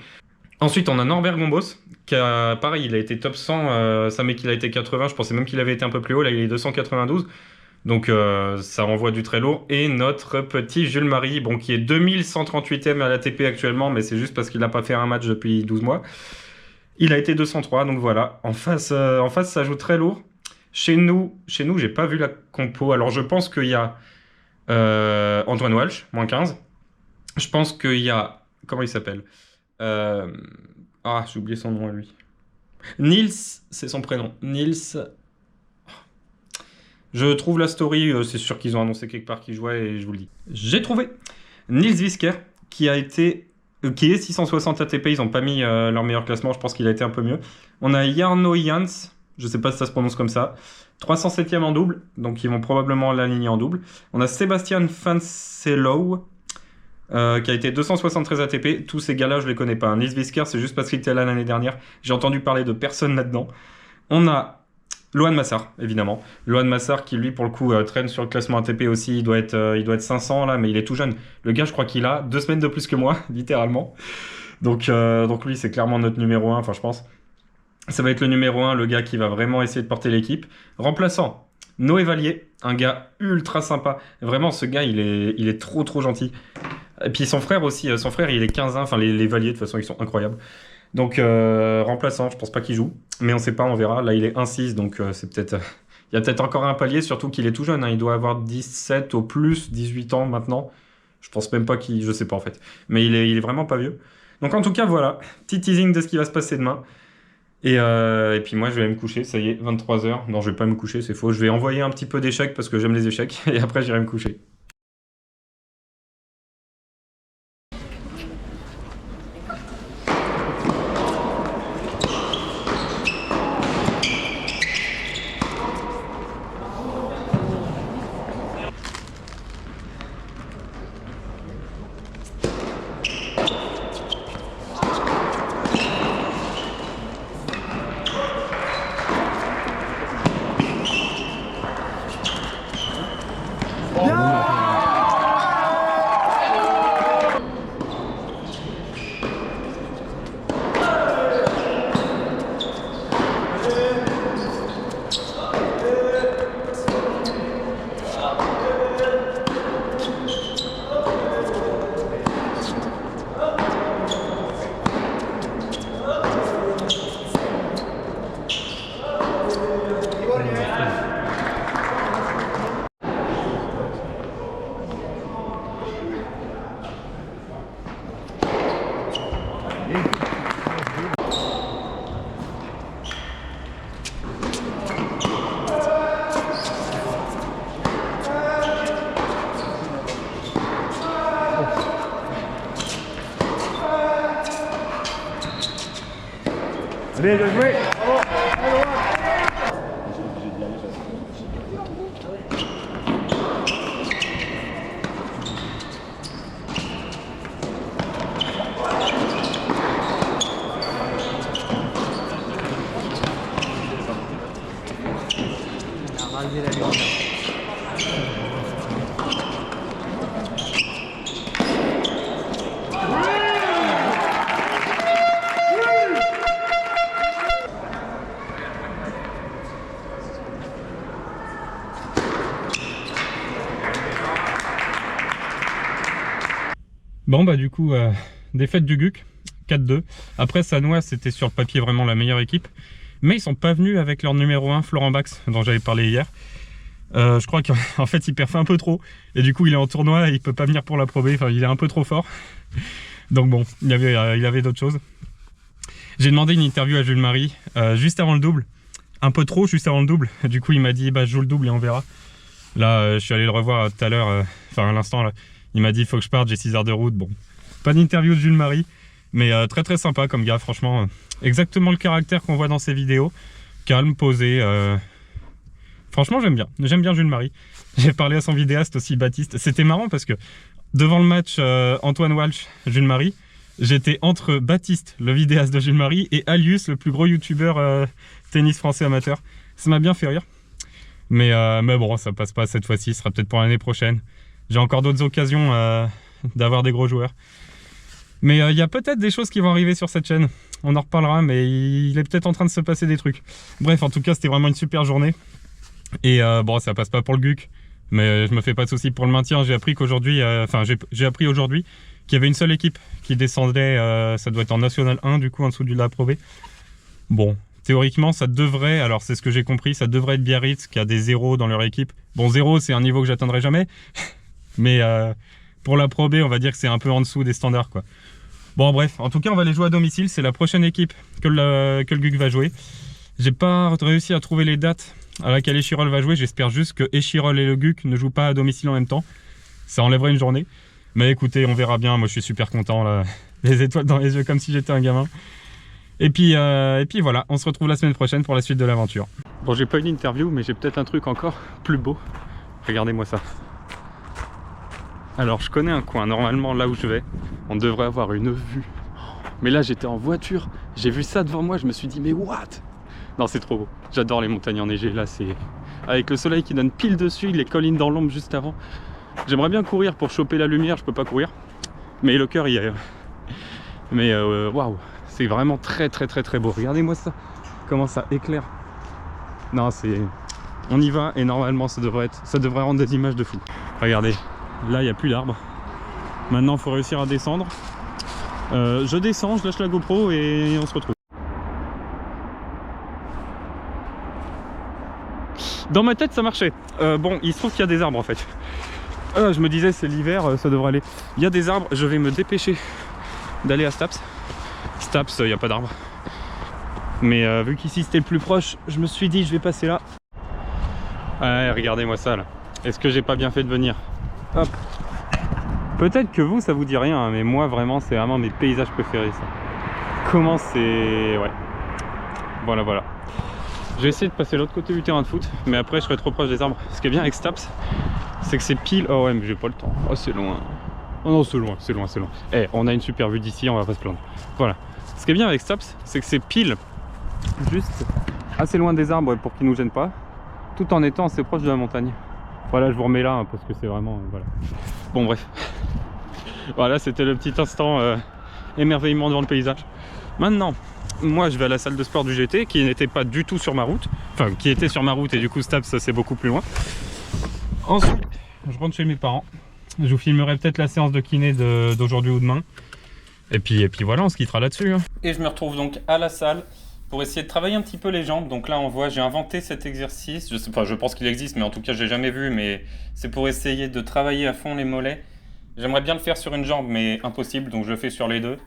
Ensuite, on a Norbert Gombos, qui a, pareil, il a été top 100, ça met qu'il a été 80, je pensais même qu'il avait été un peu plus haut, là il est 292. Donc ça renvoie du très lourd. Et notre petit Jules Marie, bon, qui est 2138e à l'ATP actuellement, mais c'est juste parce qu'il n'a pas fait un match depuis 12 mois. Il a été 203, donc voilà. En face, ça joue très lourd. Chez nous, j'ai pas vu la compo. Alors, je pense qu'il y a Antoine Walsh, moins 15. Je pense qu'il y a... Comment il s'appelle j'ai oublié son nom à lui. Nils, c'est son prénom. Nils... Je trouve la story, c'est sûr qu'ils ont annoncé quelque part qu'il jouait et je vous le dis. J'ai trouvé Nils Wisker, qui est 660 ATP, ils n'ont pas mis leur meilleur classement, je pense qu'il a été un peu mieux. On a Jarno Jans, je ne sais pas si ça se prononce comme ça, 307e en double, donc ils vont probablement l'aligner en double. On a Sébastien Fancelow, qui a été 273 ATP, tous ces gars-là je ne les connais pas. Nils Wisker, c'est juste parce qu'il était là l'année dernière, j'ai entendu parler de personne là-dedans. On a Lohan Massar, évidemment. Lohan Massar qui, lui, pour le coup, traîne sur le classement ATP aussi. Il doit être 500, là, mais il est tout jeune. Le gars, je crois qu'il a 2 semaines de plus que moi, littéralement. Donc lui, c'est clairement notre numéro 1, enfin, je pense. Ça va être le numéro 1, le gars qui va vraiment essayer de porter l'équipe. Remplaçant, Noé Vallier, un gars ultra sympa. Vraiment, ce gars, il est trop, trop gentil. Et puis son frère aussi. Son frère, il est 15 ans. Enfin, les Valliers, de toute façon, ils sont incroyables. Donc, remplaçant, je pense pas qu'il joue. Mais on sait pas, on verra. Là, il est 1-6, donc c'est peut-être... il y a peut-être encore un palier, surtout qu'il est tout jeune. Hein. Il doit avoir 17 au plus, 18 ans maintenant. Je pense même pas qu'il... Je sais pas, en fait. Mais il est vraiment pas vieux. Donc, en tout cas, voilà. Petit teasing de ce qui va se passer demain. Et puis moi, je vais aller me coucher. Ça y est, 23h. Non, je vais pas me coucher, c'est faux. Je vais envoyer un petit peu d'échecs parce que j'aime les échecs. Et après, j'irai me coucher. Bien joué. raser la lumière. Bon bah du coup, défaite du GUC, 4-2. Après Sannois, c'était sur le papier vraiment la meilleure équipe. Mais ils sont pas venus avec leur numéro 1, Florent Bax, dont j'avais parlé hier. Je crois qu'en fait il perfait un peu trop. Et du coup il est en tournoi et il peut pas venir pour la Pro B, enfin il est un peu trop fort. Donc bon, il avait d'autres choses. J'ai demandé une interview à Jules Marie, juste avant le double. Un peu trop juste avant le double. Du coup il m'a dit bah je joue le double et on verra. Là je suis allé le revoir tout à l'heure, enfin à l'instant là. Il m'a dit il faut que je parte, j'ai 6 heures de route. Bon, pas d'interview de Jules Marie, mais très très sympa comme gars, franchement. Exactement le caractère qu'on voit dans ses vidéos. Calme, posé. Franchement, j'aime bien Jules Marie. J'ai parlé à son vidéaste aussi, Baptiste. C'était marrant parce que devant le match Antoine Walsh, Jules Marie, j'étais entre Baptiste, le vidéaste de Jules Marie, et Alius, le plus gros youtubeur tennis français amateur. Ça m'a bien fait rire. Mais bon, ça passe pas cette fois-ci, ce sera peut-être pour l'année prochaine. J'ai encore d'autres occasions d'avoir des gros joueurs. Mais il y a peut-être des choses qui vont arriver sur cette chaîne. On en reparlera, mais il est peut-être en train de se passer des trucs. Bref, en tout cas, c'était vraiment une super journée. Et bon, ça passe pas pour le GUC, mais je me fais pas de soucis pour le maintien. J'ai appris qu'aujourd'hui, j'ai appris aujourd'hui qu'il y avait une seule équipe qui descendait, ça doit être en National 1, du coup, en dessous de la Pro B. Bon, théoriquement, ça devrait, alors c'est ce que j'ai compris, ça devrait être Biarritz qui a des zéros dans leur équipe. Bon, 0, c'est un niveau que j'atteindrai jamais. Mais pour la Pro B, on va dire que c'est un peu en dessous des standards, quoi. Bon, bref, en tout cas, on va les jouer à domicile. C'est la prochaine équipe que le GUC va jouer. J'ai pas réussi à trouver les dates à laquelle Échirol va jouer. J'espère juste que Échirol et le GUC ne jouent pas à domicile en même temps. Ça enlèverait une journée. Mais écoutez, on verra bien. Moi, je suis super content, là. Les étoiles dans les yeux comme si j'étais un gamin. Et puis voilà, on se retrouve la semaine prochaine pour la suite de l'aventure. Bon, j'ai pas une interview, mais j'ai peut-être un truc encore plus beau. Regardez-moi ça. Alors je connais un coin, normalement là où je vais, on devrait avoir une vue. Mais là j'étais en voiture, j'ai vu ça devant moi, je me suis dit mais what? Non, c'est trop beau, j'adore les montagnes enneigées, là c'est... Avec le soleil qui donne pile dessus, les collines dans l'ombre juste avant. J'aimerais bien courir pour choper la lumière, je peux pas courir. Mais le cœur y est. Mais waouh, c'est vraiment très très très très beau. Regardez-moi ça, comment ça éclaire. Non, c'est... On y va et normalement ça devrait rendre des images de fou. Regardez. Là, il n'y a plus d'arbres. Maintenant, il faut réussir à descendre. Je descends, je lâche la GoPro et on se retrouve. Dans ma tête, ça marchait. Bon, il se trouve qu'il y a des arbres en fait. Je me disais, c'est l'hiver, ça devrait aller. Il y a des arbres, je vais me dépêcher d'aller à Staps. Staps, il n'y a pas d'arbres. Mais vu qu'ici c'était le plus proche, je me suis dit, je vais passer là. Ouais, regardez-moi ça là. Est-ce que j'ai pas bien fait de venir? Hop. Peut-être que vous ça vous dit rien, hein, mais moi vraiment c'est vraiment mes paysages préférés ça. Comment c'est... Ouais. Voilà. Je vais essayer de passer de l'autre côté du terrain de foot, mais après je serai trop proche des arbres. Ce qui est bien avec Staps, c'est que c'est pile... Oh ouais, mais j'ai pas le temps. Oh c'est loin. Oh non, c'est loin. Eh, on a une super vue d'ici, on va pas se plaindre. Voilà. Ce qui est bien avec Staps, c'est que c'est pile juste assez loin des arbres pour qu'ils nous gênent pas, tout en étant assez proche de la montagne. Voilà, je vous remets là hein, parce que c'est vraiment... voilà. Bon bref. Voilà, c'était le petit instant émerveillement devant le paysage. Maintenant, moi je vais à la salle de sport du GT qui n'était pas du tout sur ma route. Enfin, qui était sur ma route et du coup Staps ça c'est beaucoup plus loin. Ensuite, je rentre chez mes parents. Je vous filmerai peut-être la séance de kiné d'aujourd'hui ou demain. Et puis voilà, on se quittera là-dessus. Hein. Et je me retrouve donc à la salle pour essayer de travailler un petit peu les jambes. Donc là on voit, j'ai inventé cet exercice. Je sais pas, je pense qu'il existe, mais en tout cas je l'ai jamais vu. Mais c'est pour essayer de travailler à fond les mollets. J'aimerais bien le faire sur une jambe, mais impossible, donc je le fais sur les deux.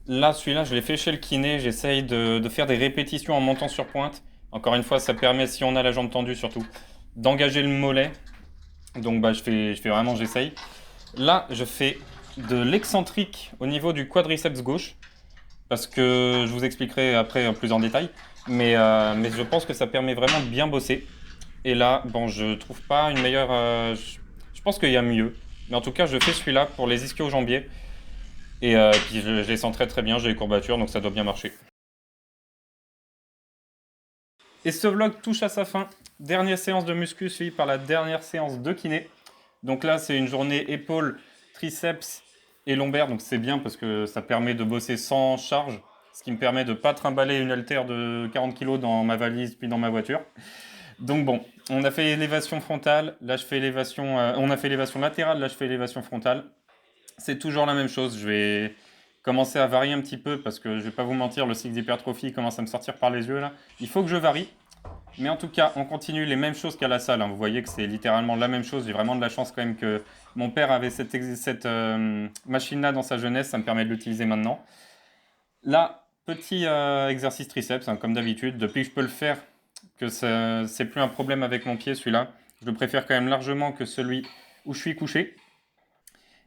Là, celui-là, je l'ai fait chez le kiné. J'essaye de faire des répétitions en montant sur pointe. Encore une fois, ça permet, si on a la jambe tendue surtout, d'engager le mollet. Donc bah, je fais vraiment, j'essaye. Là, je fais de l'excentrique au niveau du quadriceps gauche. Parce que je vous expliquerai après plus en détail. Mais je pense que ça permet vraiment de bien bosser. Et là, bon, je trouve pas une meilleure... je pense qu'il y a mieux. Mais en tout cas, je fais celui-là pour les ischio-jambiers. Et puis je les sens très bien, j'ai les courbatures, donc ça doit bien marcher. Et ce vlog touche à sa fin. Dernière séance de muscu suivie par la dernière séance de kiné. Donc là, c'est une journée épaules, triceps et lombaires. Donc c'est bien parce que ça permet de bosser sans charge, ce qui me permet de ne pas trimballer une haltère de 40 kg dans ma valise puis dans ma voiture. Donc bon, on a fait élévation frontale, là je fais élévation, on a fait élévation latérale, là je fais élévation frontale. C'est toujours la même chose, je vais commencer à varier un petit peu parce que je vais pas vous mentir, le cycle d'hypertrophie commence à me sortir par les yeux là. Il faut que je varie, mais en tout cas, on continue les mêmes choses qu'à la salle, hein. Vous voyez que c'est littéralement la même chose, j'ai vraiment de la chance quand même que mon père avait cette machine-là dans sa jeunesse, ça me permet de l'utiliser maintenant. Là, petit exercice triceps, hein, comme d'habitude, depuis que je peux le faire, que c'est plus un problème avec mon pied celui-là. Je le préfère quand même largement que celui où je suis couché.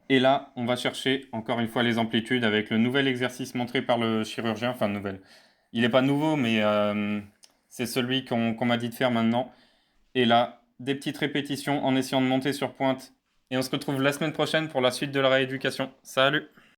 Et là, on va chercher encore une fois les amplitudes avec le nouvel exercice montré par le chirurgien. Enfin, nouvel. Il n'est pas nouveau, mais c'est celui qu'on m'a dit de faire maintenant. Et là, des petites répétitions en essayant de monter sur pointe. Et on se retrouve la semaine prochaine pour la suite de la rééducation. Salut!